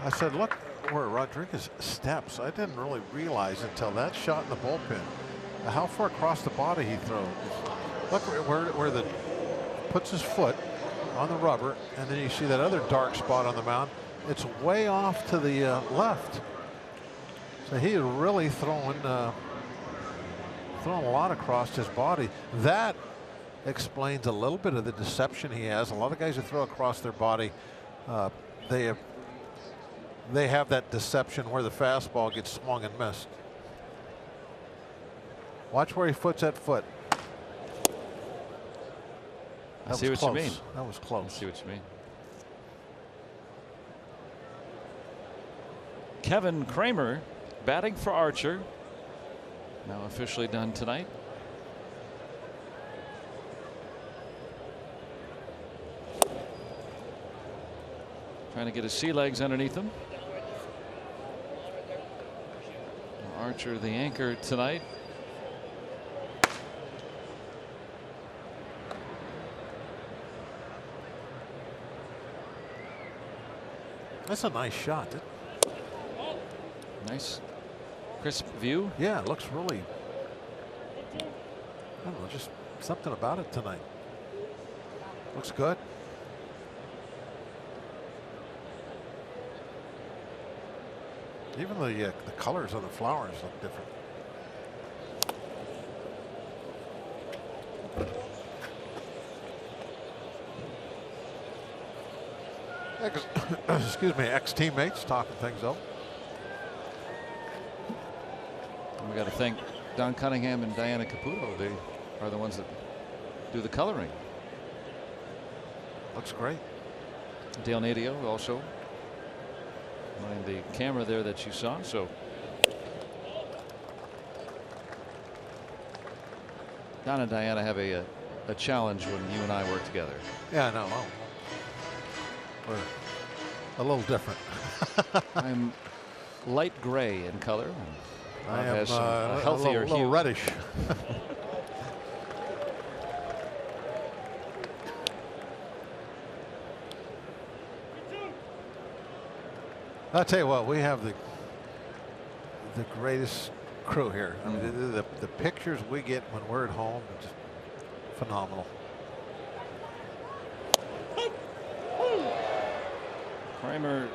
I said, look where Rodriguez steps. I didn't really realize until that shot in the bullpen how far across the body he throws. Look where the puts his foot on the rubber, and then you see that other dark spot on the mound. It's way off to the left. So he is really throwing a lot across his body. That explains a little bit of the deception he has. A lot of guys who throw across their body, they have that deception where the fastball gets swung and missed. Watch where he puts that foot. I see what you mean. That was close. I see what you mean. Kevin Kramer batting for Archer. Now officially done tonight. Trying to get his sea legs underneath him. Archer the anchor tonight. That's a nice shot. Nice crisp view. Yeah, it looks really, I don't know, just something about it tonight. Looks good. Even the colors on the flowers look different. Excuse me, ex-teammates talking things up. We got to thank Don Cunningham and Diana Caputo. They are the ones that do the coloring. Looks great. Dale Nadio also behind the camera there that you saw. So Don and Diana have a challenge when you and I work together. Yeah, I know. Well, we're a little different. I'm light gray in color. I am a healthier a little reddish. I'll tell you what, we have the greatest crew here. I mean, the pictures we get when we're at home are just phenomenal. Kramer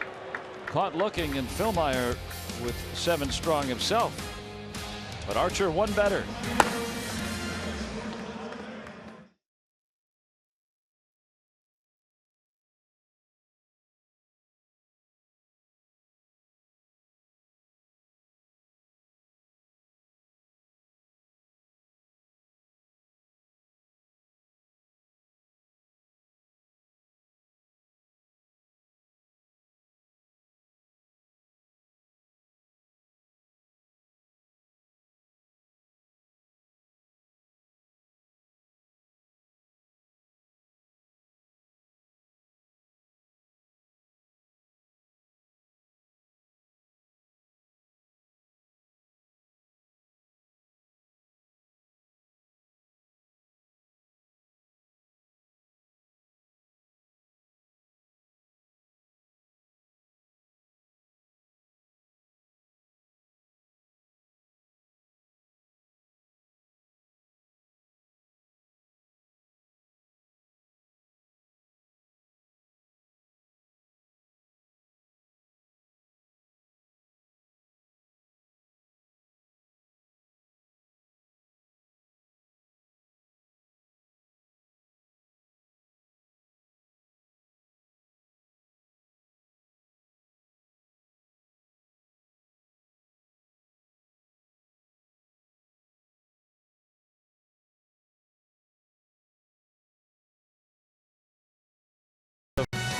caught looking, and Philmeyer with 7 strong himself. But Archer one better.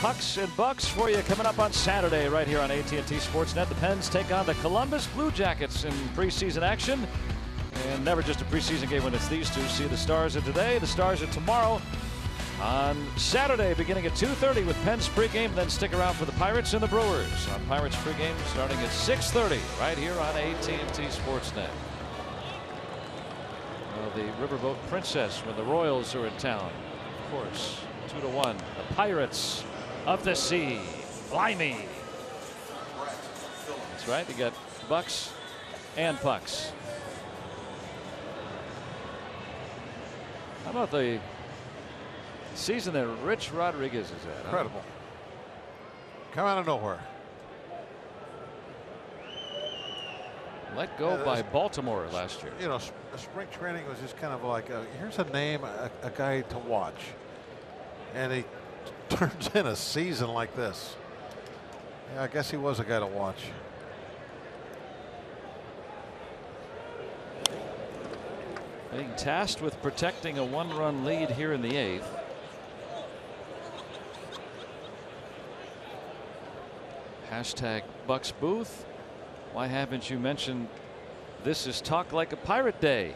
Pucks and Bucks for you coming up on Saturday right here on AT&T Sportsnet. The Pens take on the Columbus Blue Jackets in preseason action. And never just a preseason game when it's these two. See the Stars are today, the Stars are tomorrow. On Saturday, beginning at 2:30 with Pens pregame, then stick around for the Pirates and the Brewers on Pirates pregame starting at 6:30 right here on AT&T Sportsnet. Well, the Riverboat Princess when the Royals are in town. Of course, 2-1. The Pirates of the Sea. Fly me. That's right. You got Bucks and Pucks. How about the season that Rich Rodriguez is at? Incredible. Come out of nowhere. Let go by Baltimore last year. You know, spring training was just kind of like, here's a name, a guy to watch. And he turns in a season like this. Yeah, I guess he was a guy to watch. Being tasked with protecting a 1-run lead here in the 8th. Hashtag Bucks Booth. Why haven't you mentioned this is Talk Like a Pirate Day?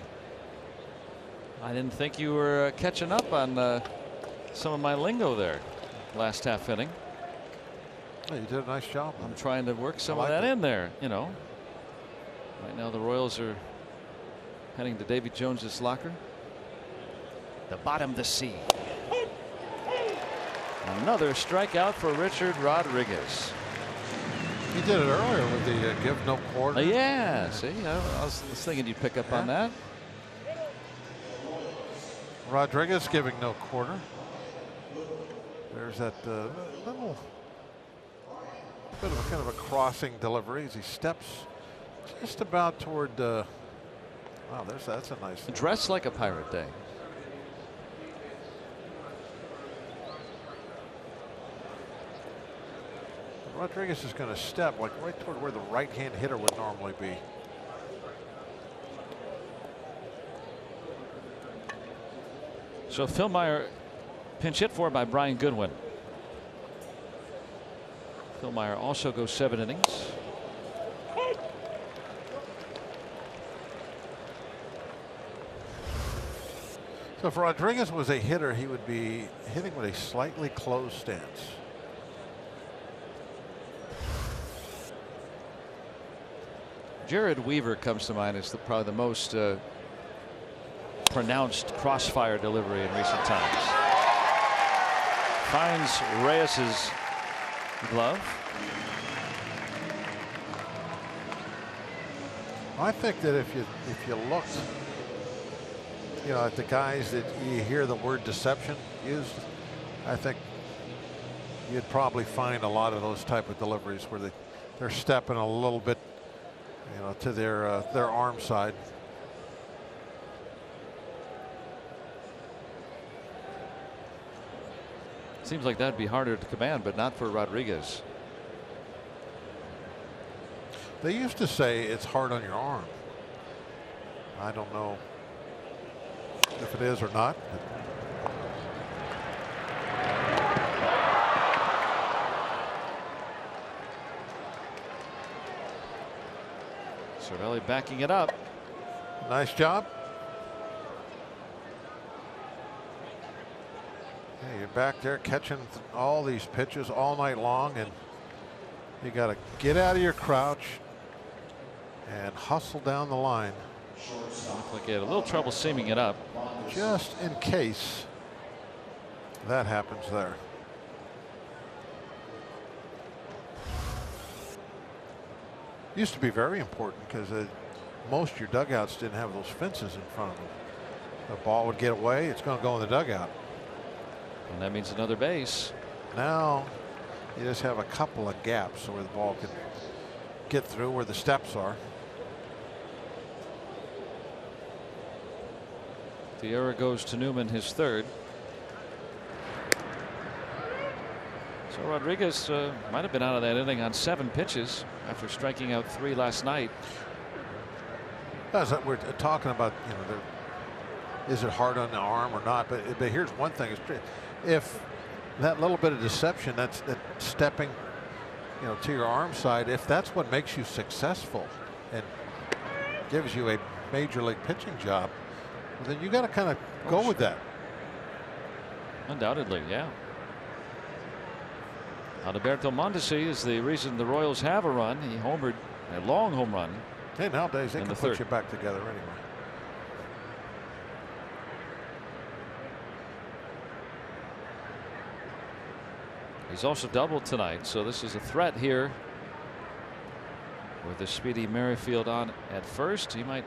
I didn't think you were catching up on some of my lingo there last half inning. Yeah, you did a nice job. I'm trying to work some of that in there, you know. Right now the Royals are heading to Davy Jones's locker. The bottom of the sea. Another strikeout for Richard Rodriguez. He did it earlier with the give no quarter. Yeah, see, I was thinking you'd pick up on that. Rodriguez giving no quarter. There's that little Bit of a kind of a crossing delivery as he steps just about toward. Wow, that's a nice. Dressed like a Pirate day. Rodriguez is going to step like right toward where the right-hand hitter would normally be. So Phil Meyer pinch hit for by Brian Goodwin. Phil Meyer also goes 7 innings. So if Rodriguez was a hitter, he would be hitting with a slightly closed stance. Jared Weaver comes to mind as probably the most pronounced crossfire delivery in recent times. Finds Reyes's glove. I think that if you look, at the guys that you hear the word deception used, I think you'd probably find a lot of those type of deliveries where they're stepping a little bit, to their arm side. Seems like that'd be harder to command, but not for Rodriguez. They used to say it's hard on your arm. I don't know if it is or not. Cervelli backing it up. Nice job. Yeah, you're back there catching all these pitches all night long, and you got to get out of your crouch and hustle down the line. Looked like he had a little trouble seaming it up. Just in case that happens there. Used to be very important because most of your dugouts didn't have those fences in front of them. The ball would get away, it's going to go in the dugout. And that means another base. Now you just have a couple of gaps where the ball can get through where the steps are. The error goes to Newman, his third. So Rodriguez might have been out of that inning on 7 pitches after striking out 3 last night. That's what we're talking about. Is it hard on the arm or not? But here's one thing: if that little bit of deception, that stepping, to your arm side, if that's what makes you successful and gives you a major league pitching job, well, then you got to kind of go with that. Undoubtedly, yeah. Adalberto Mondesi is the reason the Royals have a run. He homered a long home run. Hey, nowadays they can third. put you back together anyway. He's also doubled tonight, so this is a threat here with the speedy Merrifield on at first. He might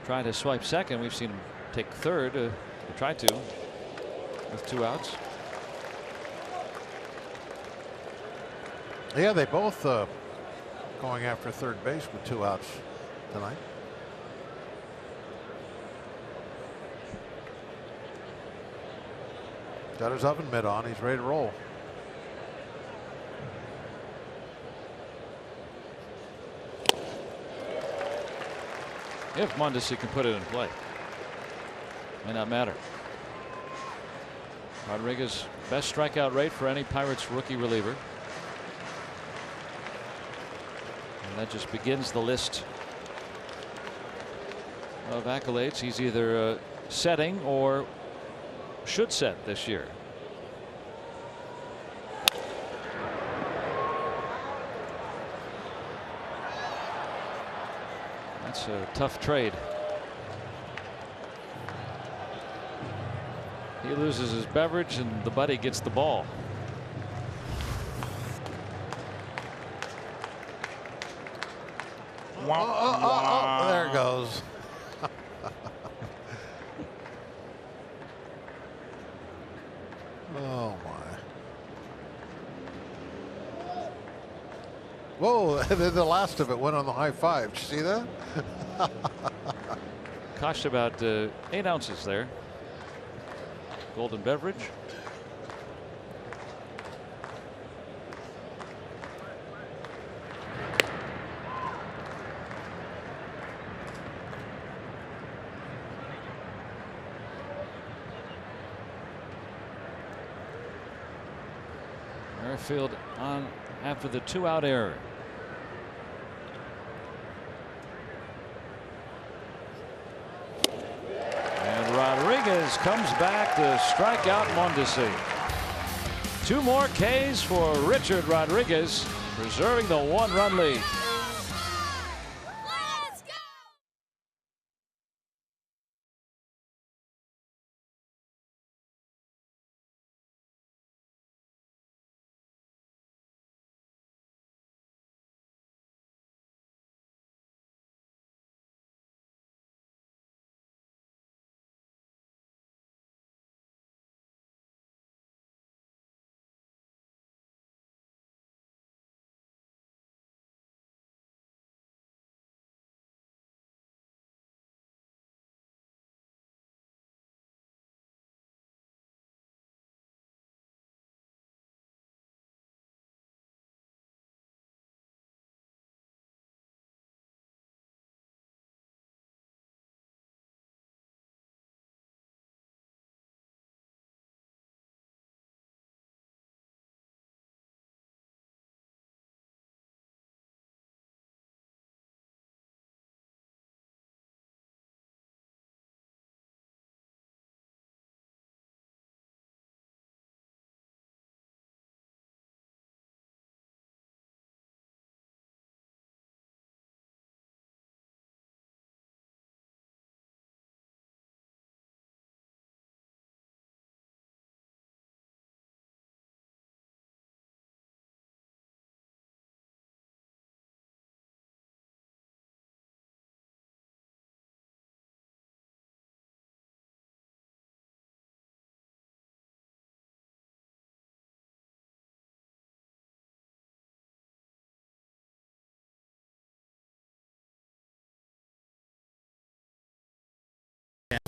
try to swipe second. We've seen him take third, or try to, with 2 outs. Yeah, they both going after third base with 2 outs tonight. Got his oven mitt on. He's ready to roll. If Mondesi can put it in play, may not matter. Rodriguez, best strikeout rate for any Pirates rookie reliever. And that just begins the list of accolades he's either setting or should set this year. That's a tough trade. He loses his beverage and the buddy gets the ball. There it goes. Oh my. Whoa, and then the last of it went on the high five. Did you see that? Cost about 8 ounces there. Golden beverage. Merrifield on after the 2-out error. And Rodriguez comes back to strike out Mondesi. 2 more Ks for Richard Rodriguez, preserving the 1-run lead.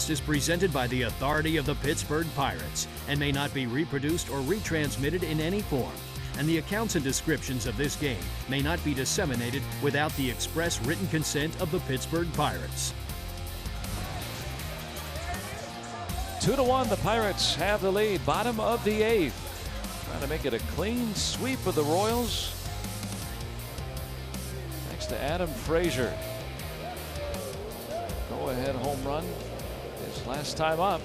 Is presented by the authority of the Pittsburgh Pirates and may not be reproduced or retransmitted in any form. And the accounts and descriptions of this game may not be disseminated without the express written consent of the Pittsburgh Pirates. 2-1, the Pirates have the lead. Bottom of the 8th. Trying to make it a clean sweep of the Royals. Thanks to Adam Frazier. Go ahead home run. His last time up.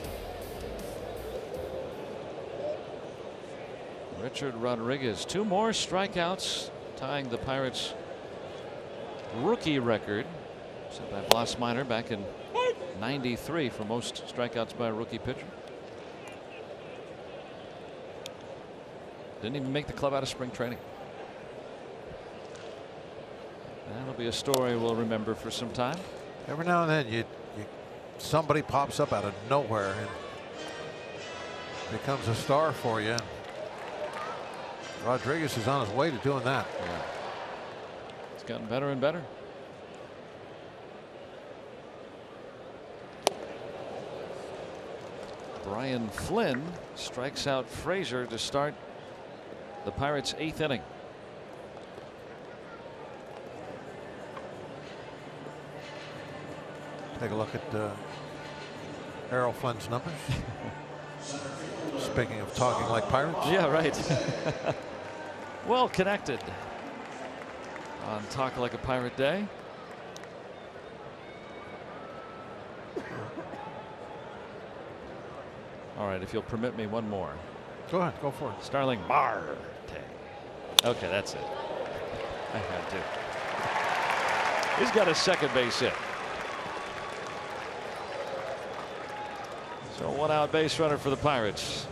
Richard Rodriguez, 2 more strikeouts, tying the Pirates rookie record set by Bloss Minor back in '93 for most strikeouts by a rookie pitcher. Didn't even make the club out of spring training. That'll be a story we'll remember for some time. Every now and then somebody pops up out of nowhere and becomes a star for you. Rodriguez is on his way to doing that. Yeah. It's gotten better and better. Brian Flynn strikes out Frazier to start the Pirates' 8th inning. Take a look at Errol Flynn's numbers. Speaking of talking like Pirates. Yeah, right. Well connected on Talk Like a Pirate Day. All right, if you'll permit me one more. Go ahead, go for it. Starling Marte. Okay, that's it. I had to. He's got a second base hit. So 1-out base runner for the Pirates.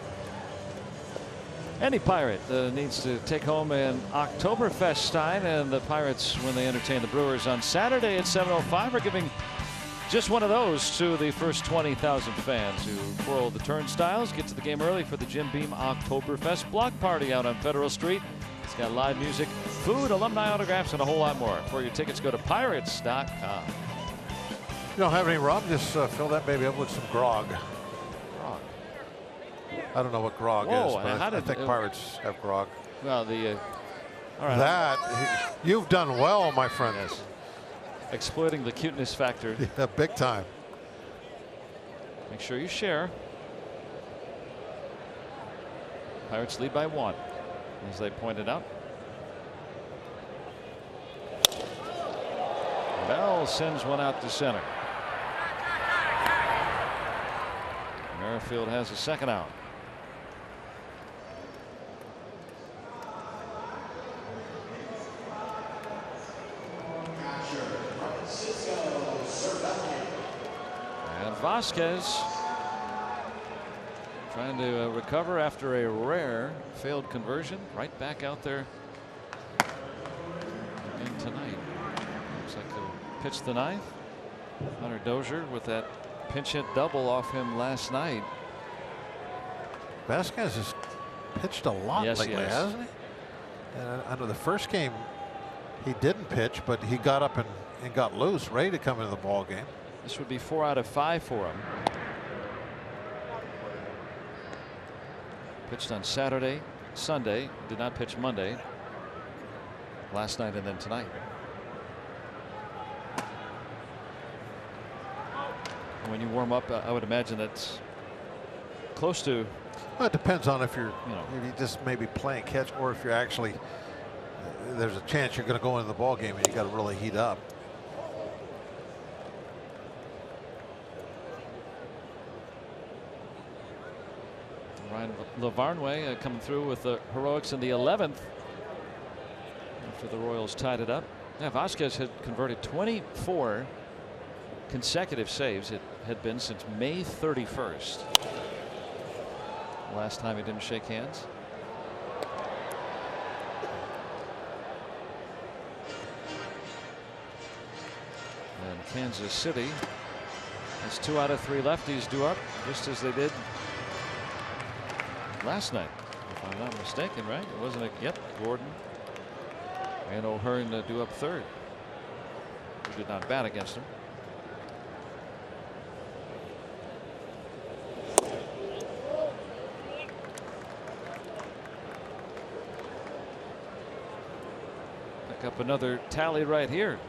Any Pirate needs to take home an Oktoberfest Stein, and the Pirates, when they entertain the Brewers on Saturday at 7:05, are giving just one of those to the first 20,000 fans who twirl the turnstiles, get to the game early for the Jim Beam Oktoberfest block party out on Federal Street. It's got live music, food, alumni autographs, and a whole lot more. For your tickets, go to pirates.com. You don't have any rum? Just fill that baby up with some grog. Grog. I don't know what grog Whoa, is, but I think Pirates have grog. Well, all right. That, you've done well, my friend. Yes. Exploiting the cuteness factor. Yeah, big time. Make sure you share. Pirates lead by 1, as they pointed out. Bell sends one out to center. Merrifield has a second out. And Vasquez trying to recover after a rare failed conversion. Right back out there again tonight. Looks like he'll pitch the ninth. Hunter Dozier with that pinch hit double off him last night. Vasquez has pitched a lot lately, hasn't he? And I know the first game he didn't pitch, but he got up and got loose, ready to come into the ball game. This would be 4 out of 5 for him. Pitched on Saturday, Sunday, did not pitch Monday, last night, and then tonight. And when you warm up, I would imagine that's close to. Well, it depends on if you're, if you just maybe playing catch, or if you're actually, there's a chance you're going to go into the ball game and you got to really heat up. Ryan Lavarnway coming through with the heroics in the 11th after the Royals tied it up. Yeah, Vasquez had converted 24 consecutive saves. It had been since May 31st. Last time he didn't shake hands. And Kansas City has 2 out of 3 lefties due up, just as they did last night, if I'm not mistaken, right? It wasn't a Gordon and O'Hearn due up third, who did not bat against him. Pick up another tally right here.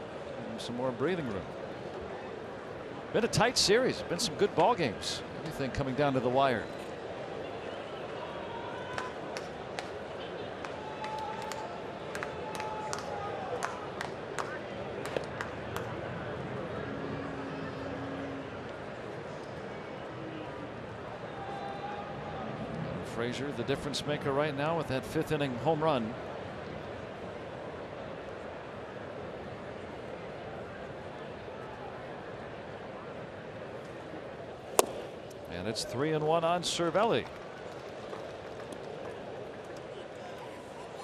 Some more breathing room. Been a tight series. Been some good ball games. Everything coming down to the wire. Frazier, the difference maker right now with that 5th inning home run. And it's 3-1 on Cervelli.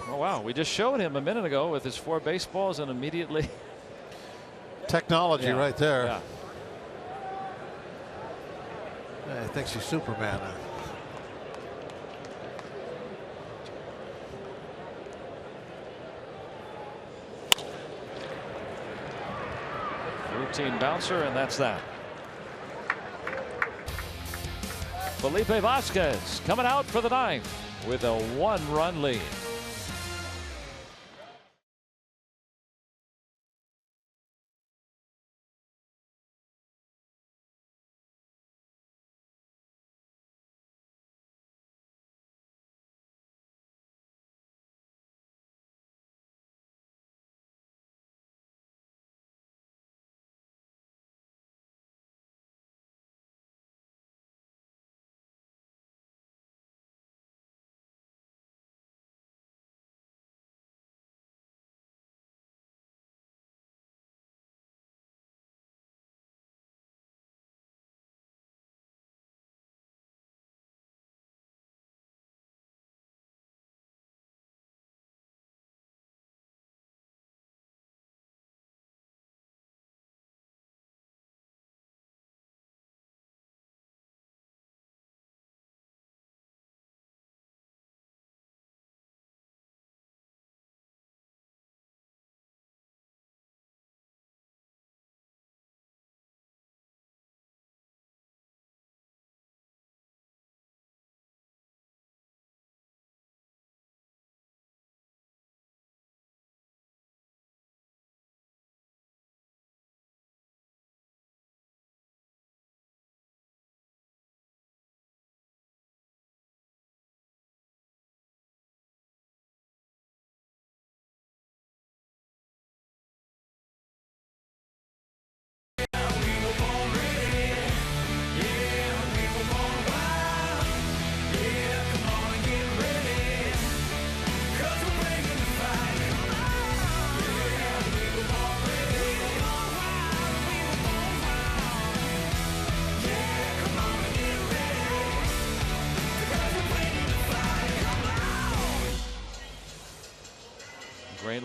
Oh wow, we just showed him a minute ago with his 4 baseballs and immediately technology right there. Yeah. I think she's Superman. 13 bouncer, and that's that. Felipe Vasquez coming out for the 9th with a 1-run lead.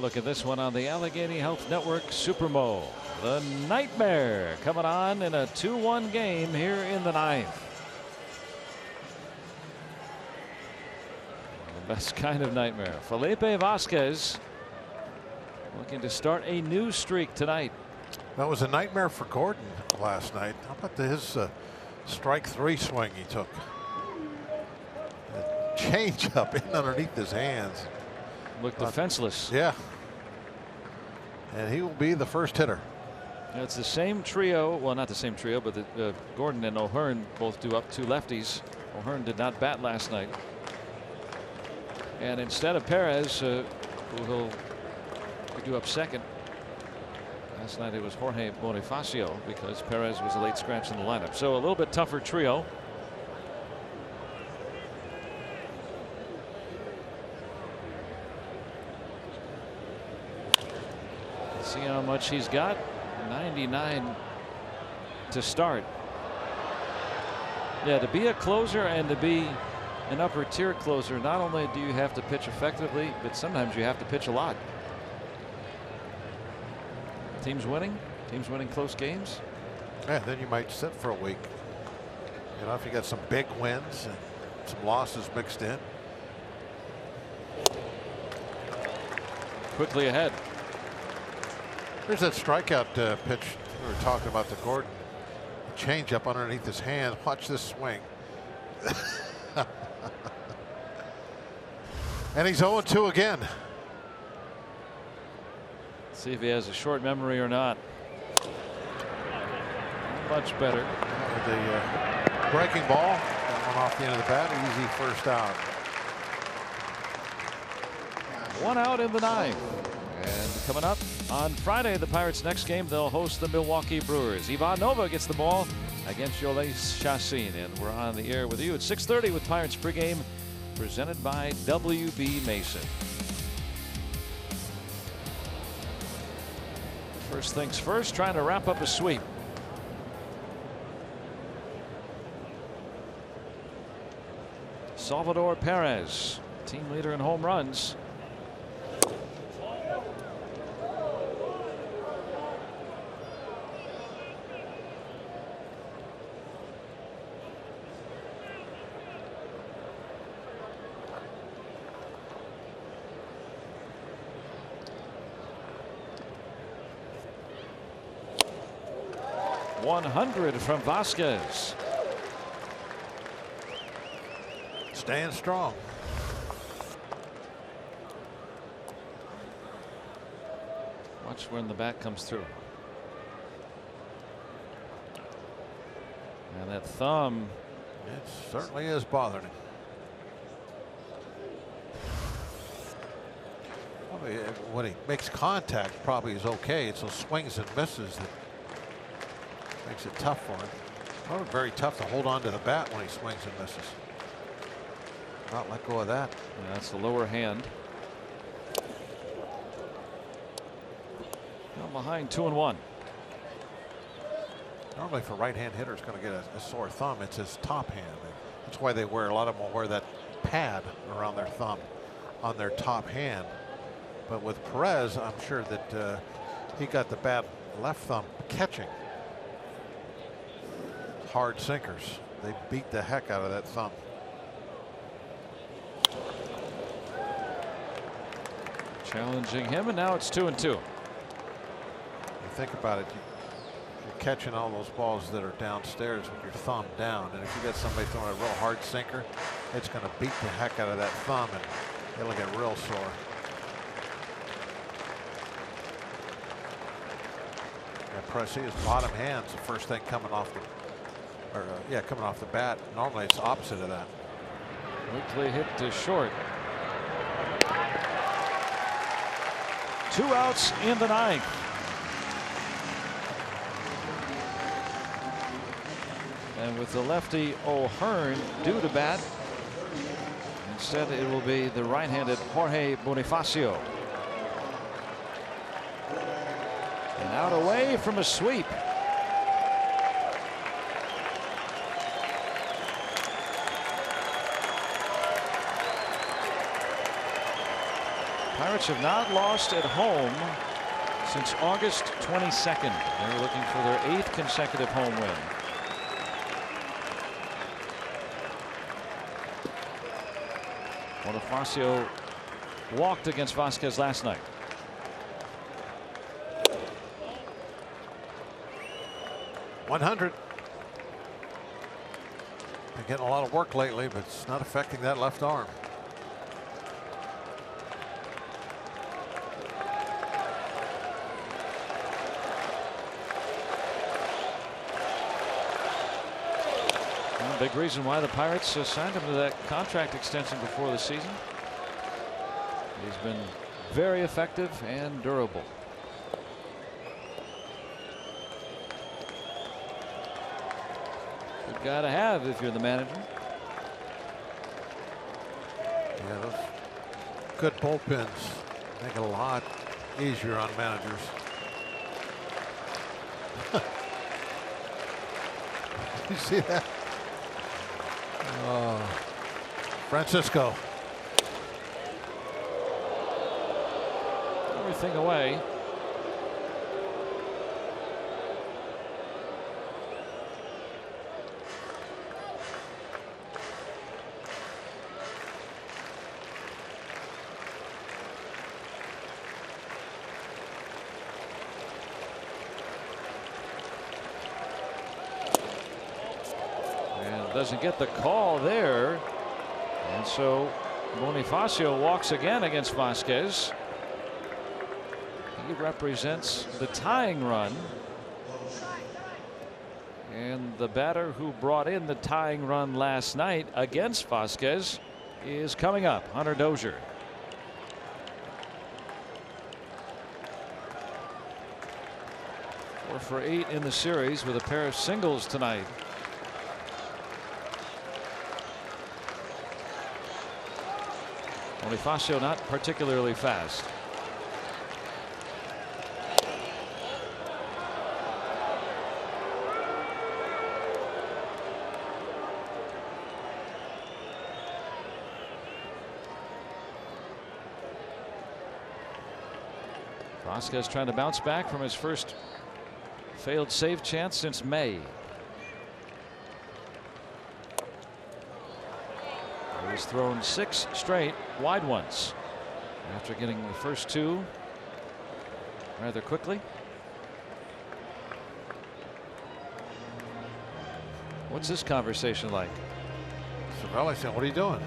look at this one on the Allegheny Health Network Supermo. The Nightmare coming on in a 2-1 game here in the 9th. The best kind of nightmare. Felipe Vasquez looking to start a new streak tonight. That was a nightmare for Gordon last night. How about his strike 3 swing he took? A change up in underneath his hands. Looked defenseless. Yeah. And he will be the first hitter. It's the same trio. Well, not the same trio, but Gordon and O'Hearn both do up 2 lefties. O'Hearn did not bat last night. And instead of Perez, who he'll do up second. Last night it was Jorge Bonifacio because Perez was a late scratch in the lineup. So a little bit tougher trio. Let's see how much he's got. 99 to start. Yeah, to be a closer and to be an upper tier closer, not only do you have to pitch effectively, but sometimes you have to pitch a lot. Teams winning close games. Yeah, then you might sit for a week. You know, if you got some big wins and some losses mixed in. Quickly ahead. There's that strikeout pitch we were talking about to Gordon. Change up underneath his hand. Watch this swing. And he's 0-2 again. See if he has a short memory or not. Much better. The breaking ball. That one off the end of the bat. Easy first out. 1 out in the 9th. And coming up on Friday, the Pirates' next game, they'll host the Milwaukee Brewers. Ivan Nova gets the ball against Yoeli Chacin. And we're on the air with you at 6:30 with Pirates pregame, presented by WB Mason. First things first, trying to wrap up a sweep. Salvador Perez, team leader in home runs. .100 from Vasquez. Staying strong. Watch when the bat comes through. And that thumb. It certainly is bothering him. Probably, when he makes contact, probably is okay. It's those swings and misses that makes it tough for him. Probably very tough to hold on to the bat when he swings and misses. Not let go of that. Yeah, that's the lower hand. Now behind 2-1. Normally, for right-hand hitters going to get a sore thumb, it's his top hand. That's why they wear, a lot of them will wear that pad around their thumb on their top hand. But with Perez, I'm sure that he got the bad left thumb catching hard sinkers. They beat the heck out of that thumb. Challenging him, and now it's 2-2. You think about it, you're catching all those balls that are downstairs with your thumb down, and if you got somebody throwing a real hard sinker, it's going to beat the heck out of that thumb, and it'll get real sore. And press his bottom hand's the first thing coming off the, coming off the bat. Normally it's opposite of that. Quickly hit to short. 2 outs in the 9th. And with the lefty O'Hearn due to bat, instead it will be the right-handed Jorge Bonifacio. And out away from a sweep. Pirates Pirates have not lost at home since August 22nd. They're looking for their 8th consecutive home win. Bonifacio walked against Vasquez last night. .100. They're getting a lot of work lately, but it's not affecting that left arm. Big reason why the Pirates signed him to that contract extension before the season. He's been very effective and durable. Good guy to have if you're the manager. Yeah, those good bullpens make it a lot easier on managers. You see that? Francisco. Everything away. And doesn't get the call there. And so Bonifacio walks again against Vasquez. He represents the tying run. And the batter who brought in the tying run last night against Vasquez is coming up, Hunter Dozier. Four for 8 in the series with a pair of singles tonight. Bonifacio not particularly fast. Vasquez trying to bounce back from his first failed save chance since May. He's thrown 6 straight wide ones after getting the first 2 rather quickly. What's this conversation like? Cervelli saying, "What are you doing?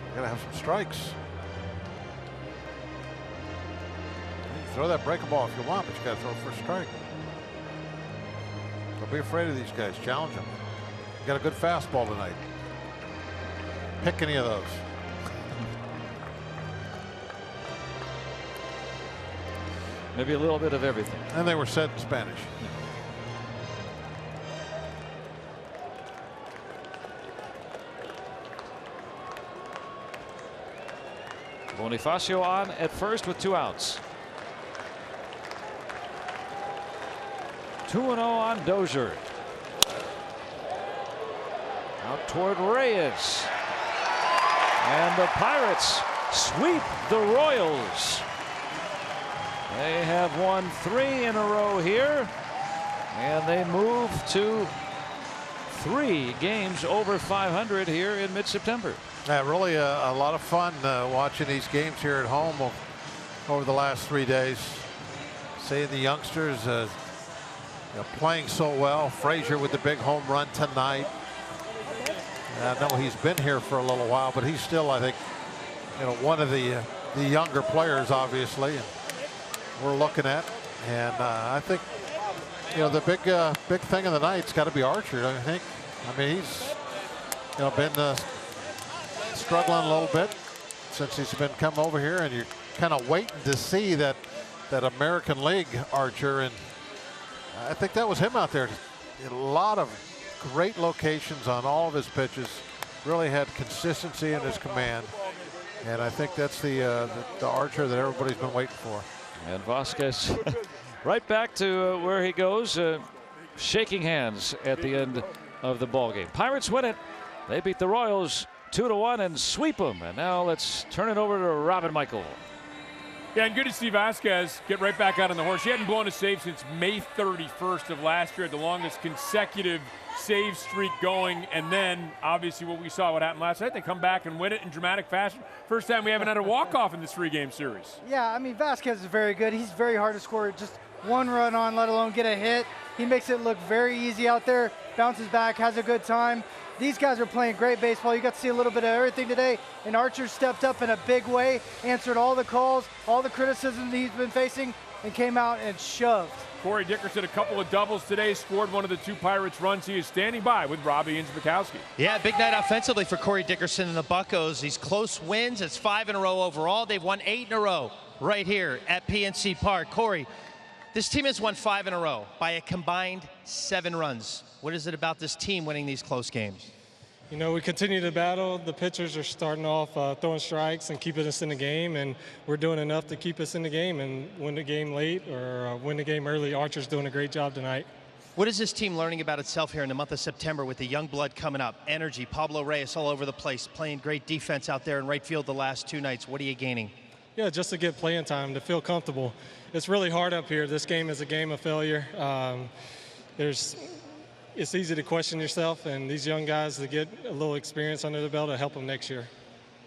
You gotta have some strikes. You can throw that breaker ball if you want, but you gotta throw it for a strike. Don't be afraid of these guys. Challenge them. You got a good fastball tonight. Pick any of those." Maybe a little bit of everything. And they were said in Spanish. Bonifacio on at first with 2 outs. 2-0 on Dozier. Out toward Reyes. And the Pirates sweep the Royals. They have won 3 in a row here. And they move to 3 games over 500 here in mid-September. Yeah, really a lot of fun watching these games here at home over the last 3 days. Seeing the youngsters playing so well. Frazier with the big home run tonight. I know he's been here for a little while, but he's still, I think, one of the younger players, obviously, and we're looking at. And I think, the big thing of the night's got to be Archer. I think. I mean, he's, been struggling a little bit since he's been coming over here, and you're kind of waiting to see that American League Archer, and I think that was him out there. A lot of great locations on all of his pitches. Really had consistency in his command, and I think that's the Archer that everybody's been waiting for. And Vasquez right back to where he goes, shaking hands at the end of the ball game. Pirates win it. They beat the Royals 2-1 and sweep them. And now let's turn it over to Robin Michael. Yeah, and good to see Vasquez get right back out on the horse. He hadn't blown a save since May 31st of last year, the longest consecutive save streak going. And then, obviously, what we saw, what happened last night, they come back and win it in dramatic fashion. First time we haven't had a walk-off in this 3-game series. Yeah, I mean, Vasquez is very good. He's very hard to score just one run on, let alone get a hit. He makes it look very easy out there, bounces back, has a good time. These guys are playing great baseball. You got to see a little bit of everything today, and Archer stepped up in a big way, answered all the calls, all the criticism he's been facing, and came out and shoved. Corey Dickerson, a couple of doubles today, scored one of the 2 Pirates runs. He is standing by with Robbie Inns-Mikowski. Yeah, big night offensively for Corey Dickerson and the Buccos. These close wins. It's 5 in a row overall. They've won 8 in a row right here at PNC Park. Corey, this team has won 5 in a row by a combined 7 runs. What is it about this team winning these close games? You know, we continue to battle. The pitchers are starting off throwing strikes and keeping us in the game, and we're doing enough to keep us in the game and win the game late or win the game early. Archer's doing a great job tonight. What is this team learning about itself here in the month of September with the young blood coming up? Energy, Pablo Reyes all over the place, playing great defense out there in right field the last 2 nights. What are you gaining? Yeah, just to get playing time, to feel comfortable. It's really hard up here. This game is a game of failure. It's easy to question yourself, and these young guys to get a little experience under the belt to help them next year.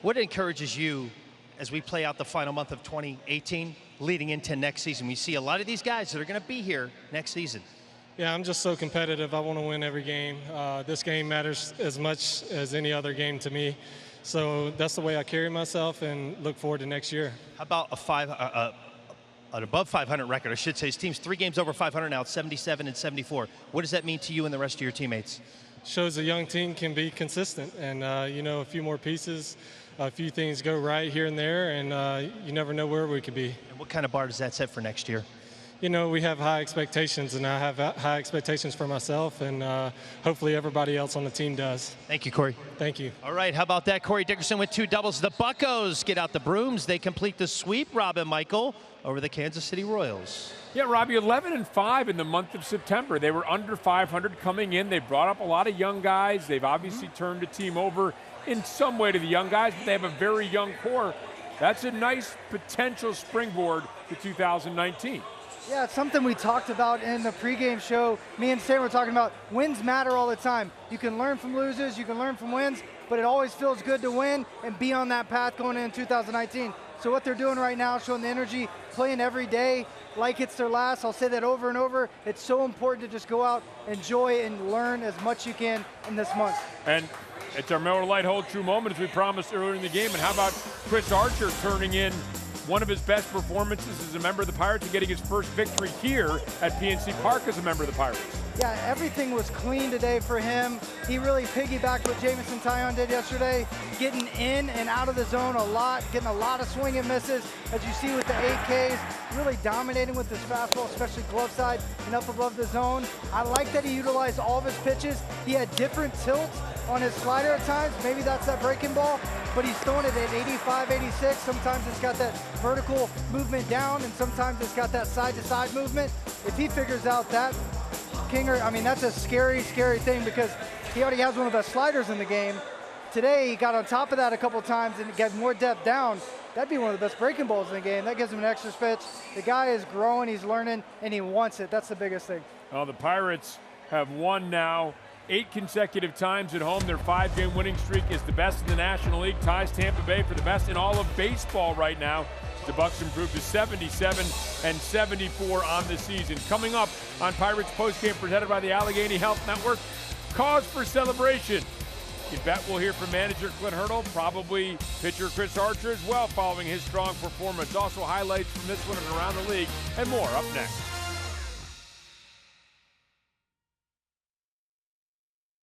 What encourages you as we play out the final month of 2018 leading into next season? We see a lot of these guys that are going to be here next season. Yeah, I'm just so competitive. I want to win every game. This game matters as much as any other game to me. So that's the way I carry myself and look forward to next year. How about an above 500 record, I should say. His team's 3 games over 500 now, 77 and 74. What does that mean to you and the rest of your teammates? Shows a young team can be consistent, and you know, a few more pieces, a few things go right here and there, and you never know where we could be. And what kind of bar does that set for next year? You know, we have high expectations, and I have high expectations for myself, and hopefully everybody else on the team does. Thank you, Corey. Thank you. All right, how about that? Corey Dickerson with 2 doubles. The Buccos get out the brooms. They complete the sweep, Robin Michael, over the Kansas City Royals. Yeah, Robbie, 11-5 in the month of September. They were under 500 coming in. They brought up a lot of young guys. They've obviously turned the team over in some way to the young guys, but they have a very young core. That's a nice potential springboard to 2019. Yeah, it's something we talked about in the pregame show. Me and Stan were talking about wins matter all the time. You can learn from losses, you can learn from wins, but it always feels good to win and be on that path going into 2019. So what they're doing right now, showing the energy, playing every day like it's their last. I'll say that over and over. It's so important to just go out, enjoy, and learn as much you can in this month. And it's our Miller Lite Hold True moment, as we promised earlier in the game. And how about Chris Archer turning in one of his best performances as a member of the Pirates and getting his first victory here at PNC Park as a member of the Pirates? Yeah, everything was clean today for him. He really piggybacked what Jamison Tyon did yesterday, getting in and out of the zone a lot, getting a lot of swing and misses, as you see with the 8Ks, really dominating with his fastball, especially glove side and up above the zone. I like that he utilized all of his pitches. He had different tilts on his slider at times. Maybe that's that breaking ball, but he's throwing it at 85, 86. Sometimes it's got that vertical movement down, and sometimes it's got that side-to-side movement. If he figures out that, Kinger, I mean, that's a scary, scary thing, because he already has one of the best sliders in the game. Today, he got on top of that a couple times and got more depth down. That'd be one of the best breaking balls in the game. That gives him an extra pitch. The guy is growing, he's learning, and he wants it. That's the biggest thing. Well, the Pirates have won now 8 consecutive times at home. Their 5-game winning streak is the best in the National League, ties Tampa Bay for the best in all of baseball right now. The Bucs improved to 77 and 74 on the season. Coming up on Pirates postgame presented by the Allegheny Health Network, cause for celebration. You bet we'll hear from manager Clint Hurdle, probably pitcher Chris Archer as well following his strong performance. Also highlights from this one and around the league, and more up next.